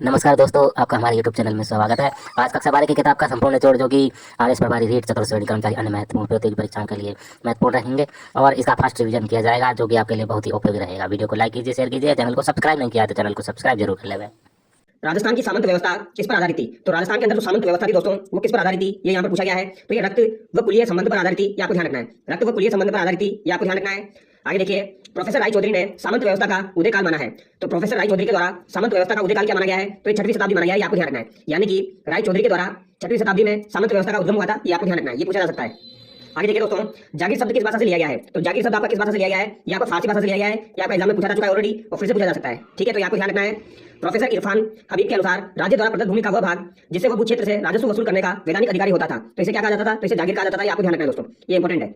नमस्कार दोस्तों, आपका हमारे YouTube चैनल में स्वागत है। आज कक्षा 12 की किताब का संपूर्ण निचोड़ जो कि आर.एस. प्रभारी रीट चतुर्थ श्रेणी कर्मचारी अन्य महत्वपूर्ण प्रतियोगी परीक्षाओं के लिए महत्वपूर्ण रहेंगे और इसका फर्स्ट रिवीजन किया जाएगा जो कि आपके लिए बहुत ही उपयोगी रहेगा। वीडियो को लाइक कीजिए, शेयर कीजिए। चैनल को सब्सक्राइब नहीं किया तो चैनल को सब्सक्राइब जरूर कर लेंगे। राजस्थान की सामंत व्यवस्था किस पर आधारित थी? तो राजस्थान के अंदर जो सामंत व्यवस्था थी दोस्तों, वो किस पर आधारित थी, ये यहाँ पर पूछा गया है। तो ये रक्त व कुलीय संबंध पर आधारित थी, ये आपको ध्यान रखना है। रक्त व कुलीय संबंध पर आधारित थी, ये आपको ध्यान रखना है। आगे देखिए, प्रोफेसर राय चौधरी ने सामंत व्यवस्था का उदय काल माना है। तो प्रोफेसर राय चौधरी के द्वारा सामंत व्यवस्था का उदय काल क्या माना गया है? तो ये 6वीं शताब्दी माना गया है, ये आपको ध्यान रखना है। यानी कि राय चौधरी के द्वारा 6वीं शताब्दी में सामंत व्यवस्था का उद्गम हुआ था, ये आपको ध्यान रखना है। ये पूछा जा सकता है। आगे देखिए दोस्तों, जागीर शब्द किस भाषा से लिया गया है? तो जागीर शब्द आपका किस भाषा से लिया गया है? यहाँ पर फारसी भाषा से लिया गया है। ये आपका एग्जाम में पूछा जा चुका है ऑलरेडी और फिर से पूछा जा सकता है। ठीक है, तो यहाँ पर ध्यान रखना है। प्रोफेसर इरफान हबीब के अनुसार राज्य द्वारा प्रदत्त भूमि का वह भाग जिससे वह भू क्षेत्र से राजस्व वसूल करने का वैधानिक अधिकारी होता था, तो इसे क्या कहा जाता था? तो इसे जागीर कहा जाता था। ये आपको ध्यान रखना है दोस्तों, ये इंपॉर्टेंट है।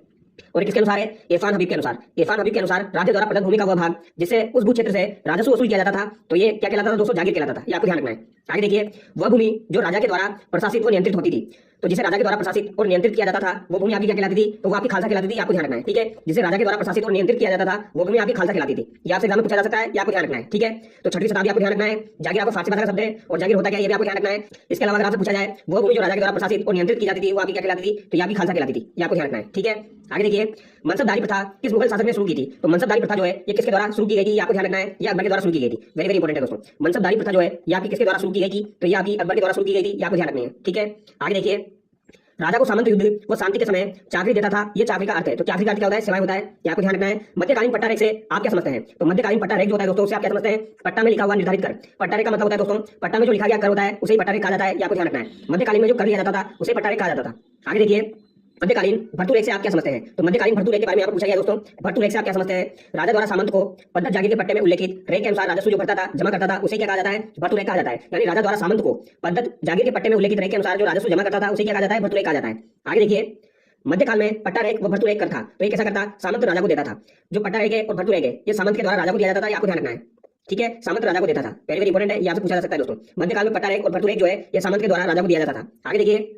और किसके अनुसार है? इरफान हबीब के अनुसार। इरफान हबीब के अनुसार राज्य द्वारा प्रदत्त भूमि का वह भाग जिससे उस भू क्षेत्र से राजस्व वसूल किया जाता था, तो ये क्या कहलाता था दोस्तों? जागीर कहलाता था। ये आपको ध्यान रखना है। आगे देखिए, वह भूमि जो राजा के द्वारा प्रशासित व नियंत्रित होती थी, तो जिसे राजा के द्वारा प्रशासित और नियंत्रित किया जाता था वो भूमि आपकी क्या कहलाती थी? तो वो आपकी खालसा कहलाती थी। आपको ध्यान रखना है। ठीक है, जिसे राजा के द्वारा प्रशासित और नियंत्रित किया जाता था वो भूमि आपकी खालसा कहलाती थी। ये आपसे एग्जाम में पूछा जा सकता है, ये आपको ध्यान रखना है। ठीक है, तो 6वीं शताब्दी आपको ध्यान रखना है। जागीर आपको फारसी भाषा का शब्द है और जागीर होता क्या है ये भी आपको ध्यान रखना है। इसके अलावा अगर आपसे पूछा जाए वो भूमि जो राजा के द्वारा प्रशासित और नियंत्रित की जाती थी वो आपकी क्या कहलाती थी? तो ये आपकी खालसा कहलाती थी। ये आपको ध्यान रखना है। ठीक है, आगे देखिए, मनसबदारी प्रथा किस मुगल शासक ने शुरू की थी? तो मनसबदारी प्रथा जो है ये किसके द्वारा शुरू की गई थी? ये आपको ध्यान रखना है। ये अकबर के द्वारा शुरू की गई थी। वेरी वेरी इंपॉर्टेंट है दोस्तों। मनसबदारी प्रथा जो है ये आपकी किसके द्वारा शुरू की गई थी? तो ये आपकी अकबर के द्वारा शुरू की गई थी। ये आपको ध्यान रखनी है। ठीक है, आगे देखिए, राजा को सामंत युद्ध व शांति के समय चाकरी देता था, ये चाकरी का अर्थ है। तो चाकरी का अर्थ क्या होता है? सेवाएं होता है। ये आपको ध्यान रखना है। मध्यकालीन पट्टा रेख से आप क्या समझते हैं? तो मध्यकालीन पट्टा रेख जो होता है दोस्तों उसे आप क्या समझते हैं? पट्टा में लिखा हुआ निर्धारित कर। पट्टा रेख का मतलब होता है दोस्तों पट्टा में जो लिखा गया कर होता है उसे ही पट्टा रेख कहा जाता है। ये आपको ध्यान रखना है। मध्यकालीन में जो कर लिया जाता था उसे पट्टा रेख कहा जाता था। आगे देखिए, मध्यकालीन भर्तुरेख से आप क्या समझते हैं? तो मध्यकालीन भर्तुरेख के बारे में यहाँ पर पूछा गया दोस्तों। भर्तुरेख से आप क्या समझते हैं? राजा द्वारा सामंत को पद्धत जागीर के पट्टे में उल्लेखित रेख के अनुसार राजस्व जो भरता था, जमा करता था, उसे क्या कहा जाता है? भर्तुरेख कहा जाता है। यानी राजा द्वारा सामंत को पद्धत जागीर के पट्टे में उल्लेखित रेख के अनुसार जो राजस्व जमा करता था उसे क्या कहा जाता है? भर्तुरेख कहा जाता है। आगे देखिए, मध्यकाल में पट्टा रेख व भर्तुरेख कर था, तो ये कैसा करता? सामंत राजा को देता था। जो पट्टा रेख है और भर्तुरेख है ये सामंत के द्वारा राजा को दिया जाता था। ये आपको ध्यान रखना है। ठीक है, सामंत राजा को देता था। वेरी वेरी इंपॉर्टेंट है, यहाँ से पूछा जा सकता है दोस्तों। मध्यकाल में पट्टा रेख और भर्तुरेख जो है ये सामंत के द्वारा राजा को दिया जाता था। आगे देखिए,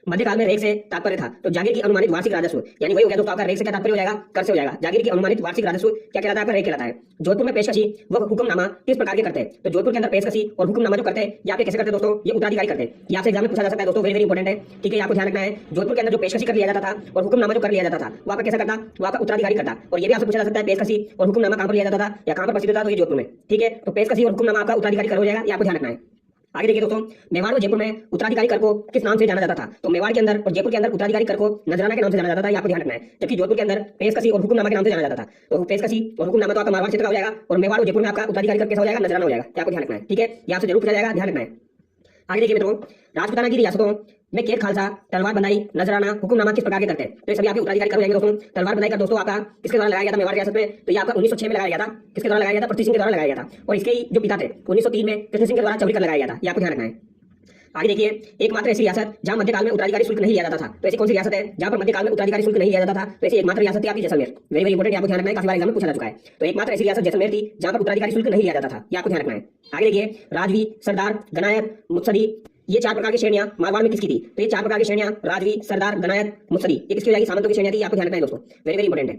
मध्यकाल में रेख से तात्पर्य था, तो जागीर की अनुमानित वार्षिक राजस्व, यानी वही हो गया दोस्तों आपका रेख से क्या तात्पर्य हो जाएगा? कर से हो जाएगा। जागीर की अनुमानित वार्षिक राजस्व क्या कहलाता है? आपका रेख कहलाता है। जोधपुर में पेशकशी व हुक्मनामा किस प्रकार के करते हैं? तो जोधपुर के अंदर पेशकशी और हुक्मनामा जो करते हैं ये आपके कैसे करते हैं दोस्तों? ये उत्तराधिकारी करते हैं। ये आपसे एग्जाम में पूछा जा सकता है दोस्तों। वेरी वेरी इंपॉर्टेंट है। ठीक है, आपको ध्यान रखना है। जोधपुर के अंदर जो पेशकशी कर लिया जाता था और हुक्मनामा जो कर लिया जाता था वो आपका कैसा करता? वो आपका उत्तराधिकारी करता। और ये भी आपसे पूछा जा सकता है पेशकशी और हुक्मनामा कहां पर लिया जाता था या कहां पर प्रसिद्ध था? तो ये जोधपुर में। ठीक है, तो पेशकशी और हुक्मनामा आपका उत्तराधिकारी कर हो जाएगा। ये आपको ध्यान रखना है। आगे देखिए दोस्तों, मेवाड़ और जयपुर में उत्तराधिकारी कर को किस नाम से जाना जाता था? तो मेवाड़ के अंदर और जयपुर के अंदर उत्तराधिकारी कर को नजराना के नाम से जाना जाता था। ये आपको ध्यान रखना है। जबकि जोधपुर के अंदर पेशकशी और हुक्मनामा के नाम से जाना जाता था। तो पेशकशी और हुक्मनामा तो आपका मारवाड़ क्षेत्र का हो जाएगा और मेवाड़ और जयपुर में आपका उत्तराधिकारी कर कैसा हो जाएगा? नजराना हो जाएगा। ये आपको ध्यान रखना है। ठीक है, ये आपसे जरूर पूछा जाएगा, ध्यान रखना है। आगे देखिए मित्रों, राजपुताना की रियासतों में केर खालसा, तलवार बंदाई, नजराना, हुक्मनामा किस प्रकार के करते हैं? तो ये सभी आपके उत्तराधिकारी कर हो जाएंगे दोस्तों। तलवार बंदाई कर दोस्तों आपका किसके द्वारा लगाया गया था मेवाड़ रियासत में? तो ये आपका 1906 में लगाया गया था। किसके द्वारा लगाया गया था? पृथ्वी सिंह के द्वारा लगाया गया था। और इसके जो पिता थे 1903 में कृष्ण सिंह के द्वारा चौरी कर लगाया गया था। ये आपको ध्यान रखना है। आगे देखिए, एकमात्र ऐसी रियासत जहां मध्यकाल में उत्तराधिकारी शुल्क नहीं लिया जाता था, तो ऐसी कौन सी रियासत है जहां पर मध्यकाल में उत्तराधिकारी शुल्क नहीं लिया जाता था? तो ऐसी एकमात्र रियासत थी आपकी जैसलमेर। वेरी वेरी इंपॉर्टेंट, आपको ध्यान रखना है, काफी बार एग्जाम में पूछा जा चुका है। तो एकमात्र ऐसी रियासत जैसलमेर थी जहां पर उत्तराधिकारी शुल्क नहीं लिया जाता था। ये आपको ध्यान रखना है। आगे देखिए, राजवी, सरदार, गनायत, मुत्सदी, ये 4 प्रकार की श्रेणियां मारवाड़ में किसकी थी? तो ये 4 प्रकार की श्रेणियां राजवी, सरदार, गनायत, मुत्सदी, ये किसकी हो जाएगी? सामंतों की श्रेणियां थी। आपको ध्यान रखना है दोस्तों। वेरी वेरी इंपॉर्टेंट है।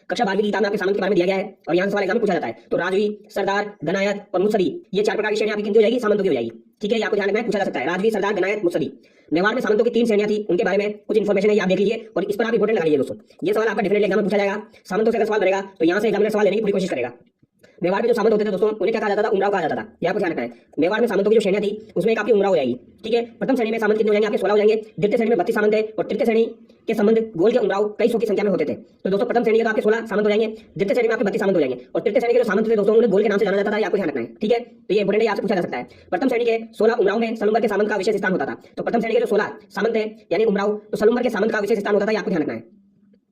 कक्षा 12वीं की किताब में आपके सामंत के बारे में दिया गया है और यहाँ से सवाल एग्जाम में पूछा जाता है। तो राजवी, सरदार, गनायत और मुत्सदी, ये 4 प्रकार की श्रेणियां आपकी किनकी हो जाएगी? सामंतों की हो जाएगी। ठीक है, ये आपको ध्यान रखना है, पूछा जा सकता है। राजवी, सरदार, गनायत, मुत्सदी। मेवाड़ में सामंतों की 3 श्रेणियां थी, उनके बारे में कुछ इन्फॉर्मेशन है, ये आप देख लीजिए और इस पर आप इंपॉर्टेंट लगाइए दोस्तों। ये सवाल आपका डेफिनेटली एग्जाम में पूछा जाएगा। सामंतों से अगर सवाल बनेगा तो यहाँ से एग्जामिनर सवाल लेने की पूरी कोशिश करेगा। मेवाड़ में जो सामंत होते थे दोस्तों उन्हें क्या कहा जाता था? उमराव कहा जाता था। ये आपको ध्यान रखना है। मेवाड़ में सामंतों की जो श्रेणियां थी उसमें एक आपकी उमराव हो जाएगी। ठीक है, प्रथम श्रेणी में सामंत कितने हो जाएंगे? आपके 16 हो जाएंगे। द्वितीय श्रेणी में 32 सामंत है और तृतीय श्रेणी के संबंध गोल के उमराव कई सौ की संख्या में होते थे। तो दोस्तों प्रथम श्रेणी के तो आपके 16 सामंत हो जाएंगे, द्वितीय श्रेणी में आपके 32 सामंत हो जाएंगे और तृतीय श्रेणी के जो सामंत थे दोस्तों उन्हें गोल के नाम से जाना जाता था। ये आपको ध्यान रखना है। ठीक है, तो ये इंपॉर्टेंट है, आपसे पूछा जा सकता है। प्रथम श्रेणी के 16 उमराव में सलूमर के सामंत का विशेष स्थान होता था। तो प्रथम श्रेणी के जो 16 सामंत है यानी उमराव, तो सलूमर के सामंत का विशेष स्थान होता था। ये आपको ध्यान रखना है।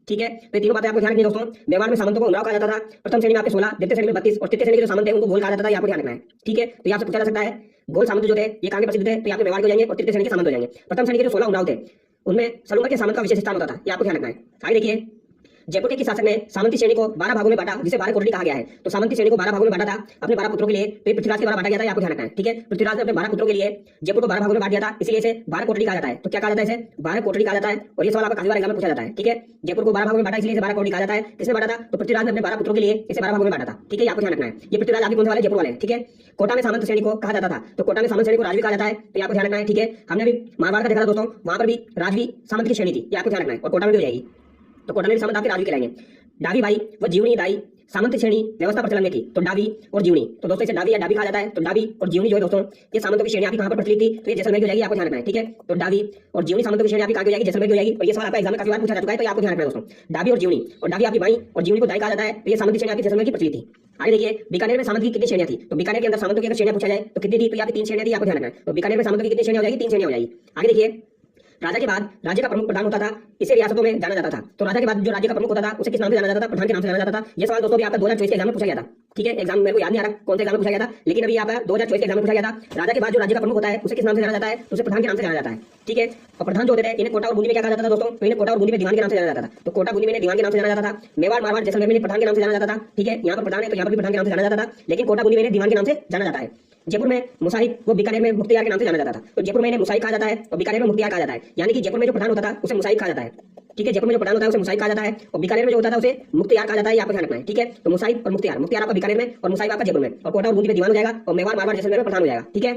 ठीक है, तो ये तीनों बातें आपको ध्यान रखनी है दोस्तों। मेवाड़ में सामंतों को उमराव कहा जाता था, प्रथम श्रेणी में आपके 16, द्वितीय श्रेणी में 32 और तृतीय श्रेणी के जो सामंत है उनको गोल कहा जाता था। ये आपको ध्यान रखना है। ठीक है, तो यहाँ से पूछा जा सकता है गोल सामंत जो थे ये कहां के प्रसिद्ध थे? तो यहाँ पे मेवाड़ के हो जाएंगे और तृतीय श्रेणी के सामंत हो जाएंगे। प्रथम श्रेणी के जो 16 उमराव थे उनमें सलूमर के सामंत का विशेष स्थान होता था। ये आपको ध्यान रखना है। आगे देखिए, जयपुर के किस शासक ने सामंती श्रेणी को 12 भागों में बांटा, जिसे 12 कोटड़ी कहा गया है। तो सामंती श्रेणी को 12 भागों में बांटा था अपने 12 पुत्रों के लिए। तो ये पृथ्वीराज के द्वारा बांटा गया था, आपको ध्यान रखना है, ठीक है। पृथ्वीराज ने अपने 12 पुत्रों के लिए जयपुर को 12 भागों में बांट दिया था, इसलिए इसे 12 कोटड़ी कहा जाता है। तो क्या कहा जाता है, इसे 12 कोटड़ी कहा जाता है। और ये सवाल आपका काफी बार एग्जाम में पूछा जाता है, ठीक है। जयपुर को 12 भागों में बांटा, इसलिए इसे 12 कोटड़ी कहा जाता है। किसने बांटा था, तो पृथ्वीराज ने अपने 12 पुत्रों के लिए इसे 12 भागों में बांटा था, ठीक है। आपको ध्यान रखना है, ये पृथ्वीराज आपके कौन से वाले, जयपुर वाले, ठीक है। कोटा में सामंत श्रेणी को कहा जाता था, तो कोटा में सामंत श्रेणी को राजवी कहा जाता है, तो आपको ध्यान रखना है, ठीक है। हमने अभी मारवाड़ का देखा था दोस्तों, वहां पर भी राजवी सामंत की श्रेणी थी, ये आपको ध्यान रखना है। और कोटा में भी हो जाएगी, तो कोटा में भी सामंत आपके राजवी कहलाएंगे। डावी बाई व जीवनी दाई सामंत श्रेणी व्यवस्था प्रचलन में थी, तो डावी और जीवनी, तो दोस्तों इसे डावी या डाबी कहा जाता है। तो डावी और जीवनी जो है दोस्तों, ये सामंतों की श्रेणी आपकी कहां पर प्रचलित थी, तो ये जैसलमेर की हो जाएगी, आपको ध्यान रखना है, ठीक है। तो डावी और जीवनी सामंतों की श्रेणी आपकी कहां की हो जाएगी, जैसलमेर की हो जाएगी। और ये सवाल आपका एग्जाम में काफी बार पूछा जा चुका है, तो आपको ध्यान रखना है दोस्तों। डावी और जीवनी, और डावी आपकी बाई और जीवनी को दाई कहा जाता है, तो ये सामंत की श्रेणी आपकी जैसलमेर की प्रचलित थी। आगे देखिए, बीकानेर में सामंत की कितनी श्रेणियां थी, तो बीकानेर के अंदर सामंतों की अगर श्रेणियां पूछा जाए तो कितनी थी, तो यहाँ पे 3 श्रेणियां थी, आपको ध्यान रखना है। तो बीकानेर में सामंतों की कितनी श्रेणियां हो जाएगी, 3 श्रेणियां हो जाएगी। आगे देखिए, राजा के बाद राज्य का प्रमुख प्रधान होता था, इसे रियासतों में जाना जाता था। तो राजा के बाद जो राज्य का प्रमुख होता था उसे किस नाम से जाना जाता था, प्रधान के नाम से जाना जाता था। ये सवाल दोस्तों भी आपका 2024 के एग्जाम में पूछा गया था, ठीक है। एग्जाम मेरे को याद नहीं आ रहा कौन से एग्जाम में पूछा गया था, लेकिन अभी आपका 2024 के एग्जाम में पूछा गया था। राजा के बाद जो राज्य का प्रमुख होता है उसे किस नाम से जाना जाता है, तो उसे प्रधान के नाम से जाना जाता है, ठीक है। और प्रधान जो होते थे इन्हें कोटा और बूंदी में क्या कहा जाता था दोस्तों, तो इन्हें कोटा और बूंदी में दीवान के नाम से जाना जाता था। तो कोटा बूंदी में दीवान के नाम से जाना जाता था। मेवाड़ मारवाड़ जैसलमेर में प्रधान के नाम से जाना जाता था, ठीक है। यहाँ पर प्रधान है तो यहाँ पर भी प्रधान के नाम से जाना जाता था, लेकिन कोटा बूंदी में दीवान के नाम से जाना जाता है। जयपुर में मुसाहिब वो बीकानेर में मुख्तियार के नाम से जाना जाता था। तो जयपुर में इन्हें मुसाहिब कहा जाता है और बीकानेर में मुख्तियार कहा जाता है। यानी कि जयपुर में जो प्रधान होता था उसे मुसाहिब कहा जाता है, ठीक है। जयपुर में जो प्रधान होता है उसे मुसाहिब कहा जाता है और बीकानेर में जो होता था उसे मुख्तियार कहा जाता है, आपको ध्यान रखना है, ठीक है। तो मुसाहिब और मुख्तियार, मुख्तियार आपका बीकानेर में और मुसाहिब आपका जयपुर में, और कोटा और बूंदी में दीवान हो जाएगा और मेवाड़ मारवाड़ जैसलमेर में प्रधान हो जाएगा, ठीक है।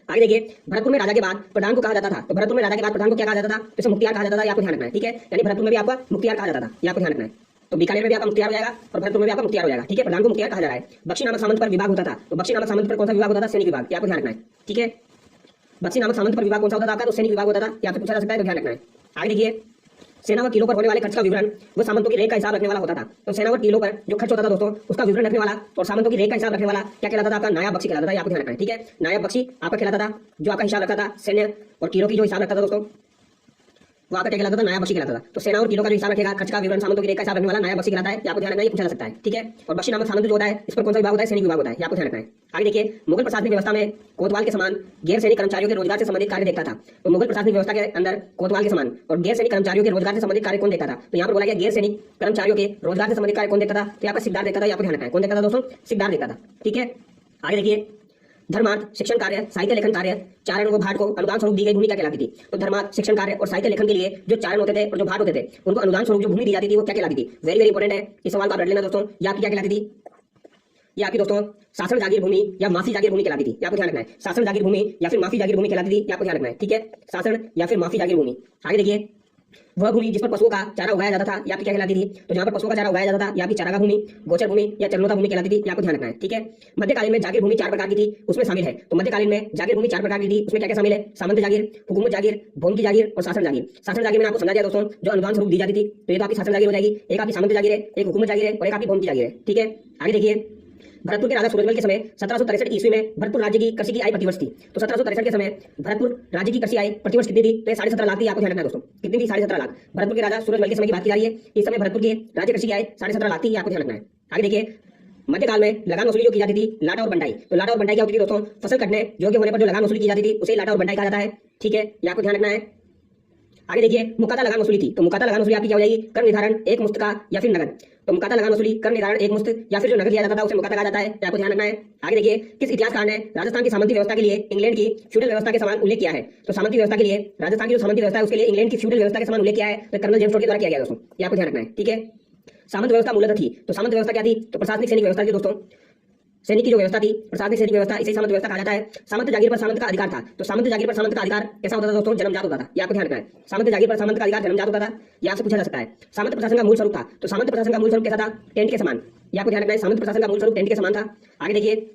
आगे देखिए, भरतपुर में राजा के बाद प्रधान को कहा जाता था, तो भरतपुर में राजा के बाद प्रधान को क्या कहा जाता था, तो इसे मुख्तियार कहा जाता था, आपको ध्यान रखना है, ठीक है। यानी भरतपुर में भी आपका मुख्तियार कहा जाता था, आपको ध्यान रखना है। तो बीकानेर में भी आपका मुख्तियार हो जाएगा और भरतपुर में भी आपका मुख्तियार हो जाएगा, ठीक है। प्रधान को मुख्तियार कहा जा रहा है। बख्शी नामक सामंत पर विभाग होता था, तो बख्शी नामक सामंत पर कौन सा विभाग होता था, सैनिक विभाग, आपको ध्यान रखना है, ठीक है। बख्शी नामक सामंत पर विभाग कौन सा होता था आपका, तो सैनिक विभाग होता था, यहाँ पे पूछा जा सकता है, तो ध्यान रखना है। आगे देखिए, सेना व किलों पर होने वाले खर्च का विवरण वो सामंतों की रेख का हिसाब रखने वाला होता था। तो सेना व किलों पर जो खर्च होता था दोस्तों उसका विवरण रखने वाला और सामंतों की रेख का हिसाब रखने वाला क्या कहलाता था, आपका नायब बख्शी कहलाता था, आपको ध्यान रखना है, ठीक है। नायब बख्शी आपका कहलाता था, जो आपका हिसाब रखता था सैन्य और किलो की जो हिसाब रखता था दोस्तों वो आपका क्या कहलाता था, नायब बख्शी कहलाता था। तो सेना और किलो का जो हिसाब रखेगा, खर्च का विवरण, सामंतों की रेख का हिसाब रखने वाला नायब बख्शी कहलाता है, आपको ध्यान रखना है, ये पूछा जा सकता है, ठीक है। और बख्शी नामक सामंत जो होता है इस पर कौन सा विभाग होता है, सैनिक विभाग होता है, आपको ध्यान रखना है। आगे देखिए, मुगल प्रशासनिक व्यवस्था में कोतवाल के समान गैर सैनिक कर्मचारियों के रोजगार से संबंधित कार्य देखता था। तो मुगल प्रशासनिक व्यवस्था के अंदर कोतवाल के समान और गैर सैनिक कर्मचारियों के रोजगार से संबंधित कार्य कौन देखता था, तो यहाँ पर बोला गया गैर सैनिक कर्मचारियों के रोजगार से संबंधित कार्य कौन देखता था, तो यहाँ पर सिकदार देखता था, आपको ध्यान रखना है, कौन देखता था दोस्तों, सिकदार देखता था, ठीक है। आगे देखिए, धर्मार्थ, शिक्षण कार्य, साहित्य लेखन कार्य, चारण व भाट को अनुदान स्वरूप दी गई भूमि क्या कहलाती थी। तो धर्मार्थ, शिक्षण कार्य और साहित्य लेखन के लिए जो चारण होते थे और जो भाट होते थे उनको अनुदान स्वरूप जो भूमि दी जाती थी वो क्या कहलाती थी। वेरी वेरी इंपॉर्टेंट है, इस सवाल को आप रट लेना दोस्तों। ये आपकी क्या कहलाती थी, ये आपकी दोस्तों शासन जागीर भूमि या माफी जागीर भूमि कहलाती थी, आपको ध्यान रखना है। शासन जागीर भूमि या फिर माफी जागीर भूमि कहलाती थी, आपको ध्यान रखना है, ठीक है। शासन या फिर माफी जागीर भूमि। आगे देखिए, वह भूमि जिस पर पशुओं का चारा उगाया जाता था या क्या कहलाती थी, तो जहां पर पशुओं का चारा उगाया जाता था या चारागाह भूमि, गोचर भूमि या चरनोता भूमि कहलाती थी, आपको ध्यान रखना है, ठीक है। मध्यकालीन में जागीर भूमि 4 प्रकार की थी, उसमें शामिल है। तो मध्यकालीन में जागीर भूमि 4 प्रकार की थी, उसमें क्या क्या शामिल है, सामंत जागीर, हुकूमत जागीर, भोम की जागीर और शासन जागीर। शासन जागीर मैंने आपको समझा दिया दोस्तों, जो अनुदान स्वरूप दी जाती थी, तो ये तो आपकी शासन जागीर हो जाएगी। एक आपकी सामंत जागीर है, एक हुकूमत जागीर है और एक आपकी भोम की जागीर है, ठीक है। आगे देखिए, भरतपुर के राजा सूरजमल के समय 1763 ईस्वी में भरतपुर राज्य की कृषि की आय प्रतिवर्ष थी। तो 1763 के समय भरतपुर राज्य की कृषि आय प्रतिवर्ष कितनी थी, तो 17.5 लाख थी, आपको ध्यान रखना है दोस्तों, कितनी थी, 17.5 लाख। भरतपुर के राजा सूरजमल के समय की बात की जा रही है, इस समय भरतपुर की राज्य कृषि की आय 17.5 लाख थी, आपको ध्यान रखना है। आगे देखिए, मध्यकाल में लगान वसूली जो की जाती थी, लाटा और बंटाई। तो लाटा और बंटाई क्या होती थी दोस्तों, फसल कटने योग्य होने पर जो लगान वसूली की जाती थी उसे लाटा और बंटाई कहा जाता है, ठीक है, ये आपको ध्यान रखना है। आगे देखिए, मुकाता लगान वसूली थी। तो मुकाता लगान वसूली आपकी क्या हो जाएगी, कर निर्धारण एक मुश्त का या फिर नगद। तो मुकाता लगान वसूली कर निर्धारण एक मुश्त या फिर जो नगद लिया जाता था उसे मुकाता कहा जाता है, आपको ध्यान रखना है। आगे देखिए, किस इतिहासकार ने राजस्थान की सामंती व्यवस्था के लिए इंग्लैंड की फ्यूडल व्यवस्था के समान उल्लेख किया है। तो सामंती व्यवस्था के लिए राजस्थान की जो सामंती व्यवस्था है उसके लिए इंग्लैंड की फ्यूडल व्यवस्था के समान उल्लेख किया है, तो कर्नल जेम्स टोड के द्वारा किया गया दोस्तों, ये आपको ध्यान रखना है, ठीक है। सामंत व्यवस्था मूलतः थी, तो सामंत व्यवस्था क्या थी, तो प्रशासनिक सैनिक व्यवस्था थी दोस्तों। सैनिक की जो व्यवस्था थी, प्रशासनिक सैनिक व्यवस्था, इसे सामंत व्यवस्था कहा जाता है। सामंत जागीर पर सामंत का अधिकार था। तो सामंत जागीर पर सामंत का अधिकार कैसा होता था दोस्तों, जन्मजात होता था, ये आपको ध्यान रखना है। सामंत जागीर पर सामंत का अधिकार जन्मजात होता था, यह आपसे पूछा जा सकता है। सामंत प्रशासन का मूल स्वरूप था। तो सामंत प्रशासन का मूल स्वरूप कैसा था, टेंट के समान, ये आपको ध्यान रखना है। सामंत प्रशासन का मूल स्वरूप टेंट के समान था। आगे देखिए,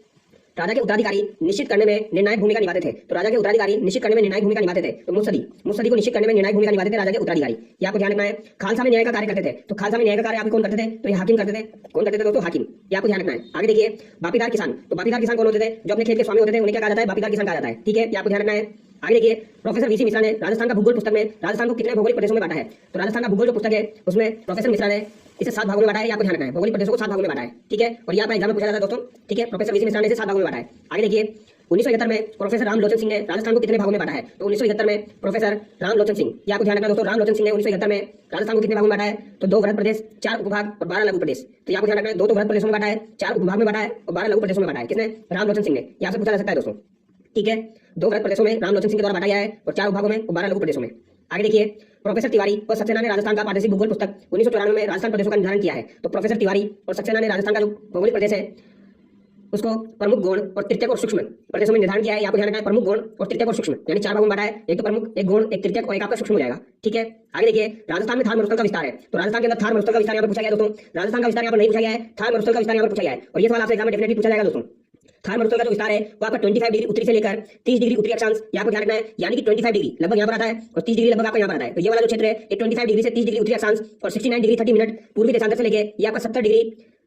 राजा के उत्तराधिकारी निश्चित करने में निर्णायक भूमिका निभाते थे। तो राजा के उत्तराधिकारी निश्चित करने में निर्णायक भूमिका निभाते थे। तो मुत्सदी को निश्चित करने में निर्णायक भूमिका निभाते थे राजा के उत्तराधिकारी, ये आपको ध्यान रखना है। खालसा में न्याय का कार्य करते थे। तो खालसा में न्याय का कार्य आप कौन करते थे, तो ये हाकिम करते थे। कौन करते थे दोस्तों, हाकिम, ये आपको ध्यान रखना है। आगे देखिए, बापीदार किसान। तो बापीदार किसान कौन होते थे, जो अपने खेत के स्वामी होते थे उन्हें क्या कहा जाता है, बापीदार किसान कहा जाता है, ठीक है, ये आपको ध्यान रखना है। आगे देखिए, प्रोफेसर वीसी मिश्रा ने राजस्थान का भूगोल पुस्तक में राजस्थान को कितने भौगोलिक प्रदेशों में बांटा है। तो राजस्थान का भूगोल जो पुस्तक है उसमें प्रोफेसर मिश्रा ने इसे 7 भागों में बांटा है, आपको ध्यान रखना है। भौगोलिक प्रदेशों को 7 भागों में बांटा है, ठीक है, और यहाँ पर एग्जाम में पूछा जाता है दोस्तों, ठीक है, प्रोफेसर वीसी मिश्रा ने इसे 7 भागों में बांटा है। आगे देखिए, 1971 में प्रोफेसर रामलोचन सिंह ने राजस्थान को कितने भागों में बांटा है? तो 1971 में प्रोफेसर रामलोचन सिंह, ये आपको ध्यान रखना दोस्तों, रामलोचन सिंह ने 1971 में राजस्थान को कितने भागों में बांटा है? तो 2 वृहद प्रदेश, 4 उपभाग और 12 लघु प्रदेश। तो ये आपको ध्यान रखना है, 2 तो वृहद प्रदेशों में बांटा है, 4 उपभाग में बांटा है और 12 लघु प्रदेशों में बांटा है। किसने? रामलोचन सिंह ने। यहाँ से पूछा जा सकता है दोस्तों, ठीक है। 2 वृहद प्रदेशों में रामलोचन सिंह के द्वारा बांटा गया है और 4 उपभागों में और 12 लघु प्रदेशों में। आगे देखिए, प्रोफेसर तिवारी और सक्सेना ने राजस्थान का प्रादेशिक भूगोल पुस्तक 1994 में राजस्थान प्रदेशों का निर्धारण किया है। तो प्रोफेसर तिवारी और सक्सेना ने राजस्थान का जो भौगोलिक प्रदेश है उसको प्रमुख गौण और तृतीयक और सूक्ष्म प्रदेशों में निर्धारण किया है। आपको ध्यान रखना है, प्रमुख गौण और तृतीयक और सूक्ष्म, यानी 4 भागों में बांटा है। एक तो प्रमुख, एक गौण, एक तृतीयक और एक आपका सूक्ष्म हो जाएगा, ठीक है। आगे देखिए, राजस्थान में थार मरुस्थल का विस्तार है। तो राजस्थान के अंदर थार मरुस्थल का विस्तार यहाँ पर पूछा गया दोस्तों। राजस्थान का विस्तार यहाँ पर नहीं पूछा गया है, थार मरुस्थल का विस्तार यहाँ पर पूछा गया है और ये सवाल आपसे एग्जाम में डेफिनेटली पूछा जाएगा दोस्तों। थार मरुस्थल का जो विस्तार है वो आपका 25 डिग्री उत्तरी से लेकर 30 डिग्री उत्तरी अक्षांश, यहाँ पर ध्यान रखना है, यानी कि 25 डिग्री लगभग यहाँ पर आता है और 30 डिग्री लगभग आपका यहाँ पर आता है। तो ये वाला जो क्षेत्र है ये 25 डिग्री से 30 डिग्री उत्तरी अक्षांश और 69 डिग्री 30 मिनट पूर्वी देशांतर से लेके ये आपका 70 डिग्री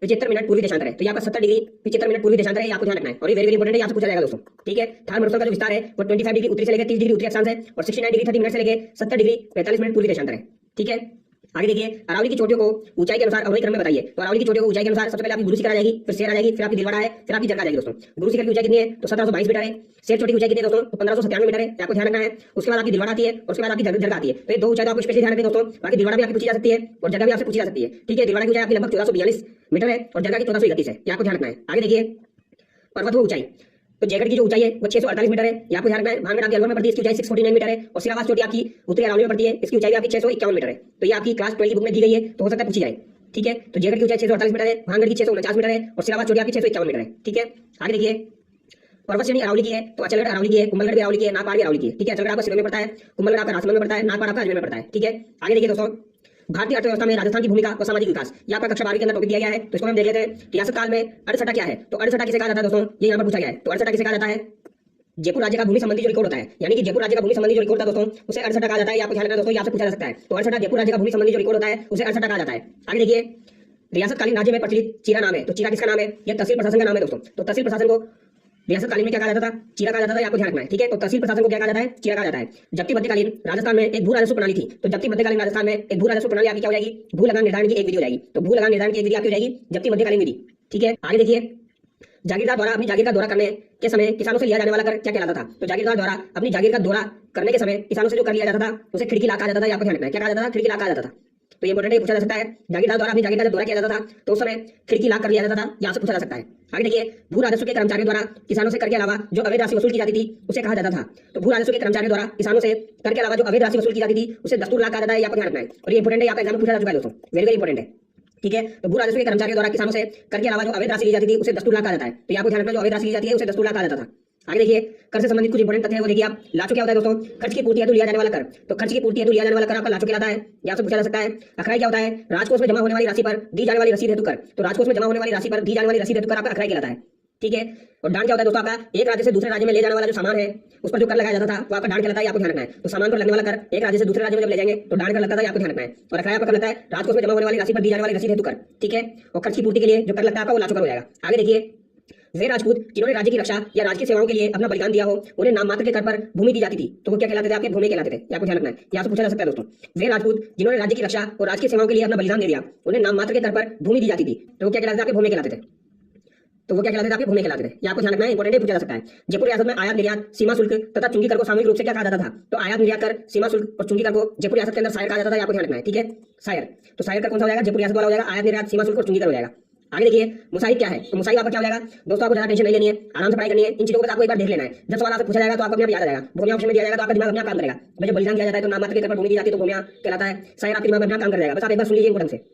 75 मिनट पूर्वी देशांतर है। तो यहाँ पर 70 डिग्री 75 मिनट पूर्वी देशांतर है, आपको ध्यान रखना है और ये वेरी इंपॉर्टेंट है, यहाँ से पूछा जाएगा दोस्तों, ठीक है। थार मरुस्थल का जो विस्तार है वो 25 डिग्री उत्तरी से लेकर 30 डिग्री उत्तरी अक्षांश है और 69 डिग्री 30 मिनट से लेकर 70 डिग्री 45 मिनट पूर्वी देशांतर है, ठीक है। आगे देखिए, अरावली की चोटियों को ऊंचाई के अनुसार अवरोही क्रम में बताइए। तो अरावली की चोटियों को ऊंचाई के अनुसार सबसे पहले आपकी गुरु शिखर आ जाएगी, फिर शेर आ जाएगी, फिर आपकी दिलवाड़ा है, फिर आपकी जरगा आ जाएगी दोस्तों। गुरु शिखर की ऊंचाई कितनी है? तो 1722 मीटर है। शेर चोटी की ऊंचाई कितनी है दोस्तों? तो 1597 मीटर है, आपको ध्यान रखना है। उसके बाद आपकी दिलवाड़ा आती है और उसके बाद आपकी जरगा आती है। तो ये 2 ऊंचाई तो आपको स्पेशली ध्यान रखना है दोस्तों। बाकी दिलवाड़ा भी आपकी पूछी जा सकती है और जरगा भी आपसे पूछी जा सकती है, ठीक है। दिलवाड़ा की ऊंचाई आपकी लगभग 1442 मीटर है और जरगा की 1431 है, आपको ध्यान रखना है। आगे देखिए, पर्वत व ऊंचाई। तो जयगढ़ की जो ऊंचाई है वो 648 मीटर है, यहाँ पे ध्यान रखना है। भांगड़ आपकी अलवर में पड़ती है, इसकी ऊंचाई 649 मीटर है और सिरावास चोटी आपकी उत्तरी अरावली में पड़ती है, इसकी ऊंचाई आपकी 651 मीटर है। तो ये आपकी क्लास 12 की बुक में दी गई है, तो हो सकता है पूछी जाए, ठीक है। तो जयगढ़ की ऊंचाई 648 मीटर है, भांगड़ की 649 मीटर है और सिरावास चोटी आपकी 651 मीटर है, ठीक है। आगे देखिए, पर्वत श्रेणी अरावली की है, तो अचलगढ़ अरावली की है, कुंभलगढ़ भी अरावली की है, नागपाड़ भी अरावली की है, ठीक है। अचलगढ़ आपका सिरोही में पड़ता है, कुंभलगढ़ आपका राजसमंद में पड़ता है, नागपाड़ आपका अजमेर में पड़ता है, ठीक है। आगे देखिए दोस्तों, भारतीय अर्थव्यवस्था में राजस्थान की भूमिका और सामाजिक विकास, ये आपका कक्षा 12 के अंदर टॉपिक दिया गया है, तो इसको हम देख लेते हैं। रियासत काल में अड़सठा क्या है? तो अड़सठा किसे कहा जाता है दोस्तों? ये यहाँ पर पूछा गया है। तो अड़सठा किसे कहा जाता है? जयपुर राज्य का भूमि संबंधी जो रिकॉर्ड होता है, यानी कि जयपुर राज्य का भूमि संबंधी जो रिकॉर्ड होता है दोस्तों, उसे अड़सठा कहा जाता है। आपको ध्यान रखना दोस्तों, यहाँ से पूछा जा सकता है। तो अड़सठा जयपुर राज्य का भूमि संबंधी जो रिकॉर्ड होता है उसे अड़सठा कहा जाता है। आगे देखिए, रियासतकालीन राज्य में प्रचलित चीरा नाम है। तो चीरा किसका नाम है? यह तहसील प्रशासन का नाम है दोस्तों। तो तहसील प्रशासन को रियासतकालीन में क्या कहा जाता था? चीरा कहा जाता था, आपको ध्यान रखना है, ठीक है। तो तहसील प्रशासन को क्या कहा जाता है? चीरा कहा जाता है। जबकि मध्यकालीन राजस्थान में एक भू राजस्व प्रणाली थी, तो जबकि मध्यकालीन राजस्थान में एक भू राजस्व प्रणाली आपकी क्या हो जाएगी? भू लगान निर्धारण की एक विधि हो जाएगी। तो भू लगान निर्धारण की एक विधि आपकी हो जाएगी जबकि मध्यकालीन विधि, ठीक है। आगे देखिए, जागीरदार द्वारा अपनी जागीर का दौरा करने के समय किसानों से लिया जाने वाला कर क्या कहलाता था? तो जागीरदार द्वारा अपनी जागीर का दौरा करने के समय किसानों से जो कर लिया जाता था उसे खिड़की लाख कहा जाता था, आपको ध्यान रखना है। क्या कहा जाता था? खिड़की लाख कहा जाता था। तो ये इंपॉर्टेंट पूछा जा सकता है, जागीरदार द्वारा अपनी जागीर का जब दौरा किया जाता था तो उस समय खिड़की लाख कर लिया जाता था, यहाँ से पूछा जा सकता है। आगे देखिए, भू राजस्व के कर्मचारियों द्वारा किसानों से कर के अलावा जो अवैध राशि वसूल की जाती थी उसे कहा जाता था। तो भू राजस्व के कर्मचारियों द्वारा किसानों से कर के अलावा जो अवैध राशि वसूल की जाती थी उसे दस्तूर लाख कहा जाता है, आपको ध्यान रखना है। और ये इंपॉर्टेंट है, यहाँ पे एग्जाम में पूछा जा चुका है दोस्तों, वेरी इंपॉर्टेंट है, ठीक है। तो भू राजस्व के कर्मचारियों द्वारा किसानों से कर के अलावा जो अवैध राशि ली जाती थी उसे दस्तूर लाख कहा जाता है। तो यहाँ पे ध्यान रखना, जो अवैध राशि ली जाती है उसे दस्तूर लाख कहा जाता था। आगे देखिए, कर से संबंधित कुछ इंपॉर्टेंट तथ्य है वो देखिए आप। लाचो क्या होता है दोस्तों? खर्च की पूर्ति हेतु लिया जाने वाला कर। तो खर्च की पूर्ति हेतु लिया जाने वाला कर आपका लाचो कहलाता है, यहाँ से पूछा जा सकता है। अखराई क्या होता है? राजकोष में जमा होने वाली राशि पर दी जाने वाली रसीद हेतु कर। तो राजकोष में जमा होने वाली राशि पर दी जाने वाली रसीद हेतु कर आपका अखराई कहलाता है, ठीक है। और डांड क्या होता है दोस्तों? आपका एक राज्य से दूसरे राज्य में ले जाने वाला जो सामान है उस पर जो कर लगाया जाता था वो आपका डांड कहलाता है, आपको ध्यान रखना है। तो सामान पर लगने वाला कर एक राज्य से दूसरे राज्य में जब ले जाएंगे तो डांड कर लगता है, आपको ध्यान रखना है। और अखराई आपका कर लगता है राजकोष में जमा होने वाली राशि पर दी जाने वाली रसीद हेतु कर, ठीक है। और खर्च की पूर्ति के लिए जो कर लगता है आपका वो लाचो कर हो जाएगा। आगे देखिए, वे राजपूत जिन्होंने राज्य की रक्षा या राजकीय सेवाओं के लिए अपना बलिदान दिया हो उन्हें नाम मात्र के कर पर भूमि दी जाती थी, तो वो क्या कहलाते थे? आपके भूमि कहलाते थे, आपको ध्यान रखना है, यहाँ से पूछा जा सकता है दोस्तों। वे राजपूत जिन्होंने राज्य की रक्षा और राजकीय सेवाओं के लिए अपना बलिदान दे दिया उन्हें नाम मात्र के कर पर भूमि दी जाती थी, तो वो क्या कहलाते थे? आपके भूमि कहलाते थे। तो वो क्या कहलाते थे? आपके भूमि कहलाते थे, ये आपको ध्यान रखना है, इंपॉर्टेंट है, पूछा जा सकता है। जयपुर रियासत में आयात निर्यात, सीमा शुल्क तथा चुंगी कर को सामूहिक रूप से क्या कहा जाता था? तो आयात निर्यात कर, सीमा शुल्क और चुंगी कर को जयपुर रियासत के अंदर सायर कहा जाता था, आपको ध्यान रखना है, ठीक है। सायर, तो सायर का कौन सा हो जाएगा? जयपुर रियासत वाला हो जाएगा, आयात निर्यात, सीमा शुल्क और चुंगी कर हो जाएगा। आगे देखिए, मुसाहिब क्या है? तो मुसाहिब आपका क्या हो जाएगा दोस्तों? आपको ज्यादा टेंशन नहीं लेनी है, आराम से पढ़ाई करनी है, इन चीजों को आपको एक बार देख लेना है। जब सवाल आपसे पूछा जाएगा तो आपको अपने आप याद आ जाएगा, भूमिया ऑप्शन में दिया जाएगा तो आपका दिमाग अपने आप काम करेगा। जब बलिदान किया जाता है तो नाम मात्र के कर पर भूमि दी जाती है तो भूमिया कहलाता है। सायर आपके दिमाग में अपना काम कर जाएगा, बस आप एक बार सुन लीजिए इंपॉर्टेंट से।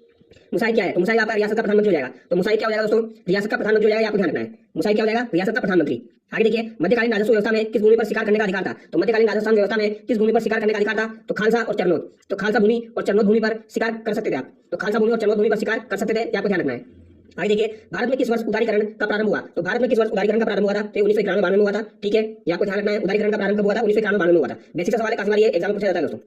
मुसाहिब क्या है? तो मुसाहिब आपका रियासत का प्रधानमंत्री हो जाएगा। तो मुसाहिब क्या हो जाएगा दोस्तों? रियासत का प्रधानमंत्री हो जाएगा, आपको ध्यान रखना है। मुसाहिब क्या हो जाएगा? रियासत का प्रधानमंत्री। आगे देखिए, मध्यकालीन राजस्व व्यवस्था में किस भूमि पर शिकार करने का अधिकार था? तो मध्यकालीन राजस्थान व्यवस्था में किस भूमि पर शिकार करने का अधिकार था? तो खालसा और चरनोद। तो खालसा भूमि और चरनोद भूमि पर शिकार कर सकते थे आप। तो खालसा भूमि और चरनोद भूमि पर शिकार कर सकते थे, आपको ध्यान रखना है। आगे देखिए, भारत में किस वर्ष उदारीकरण का प्रारंभ हुआ? तो भारत में किस वर्ष उदारीकरण का प्रारंभ हुआ था? तो 1991-92 में हुआ था, ठीक है। ये आपको ध्यान रखना है, उदारीकरण का प्रारंभ कब हुआ था? 1991-92 में हुआ था। बेसिक का सवाल है, काफी बार ये एग्जाम में पूछा जाता है दोस्तों।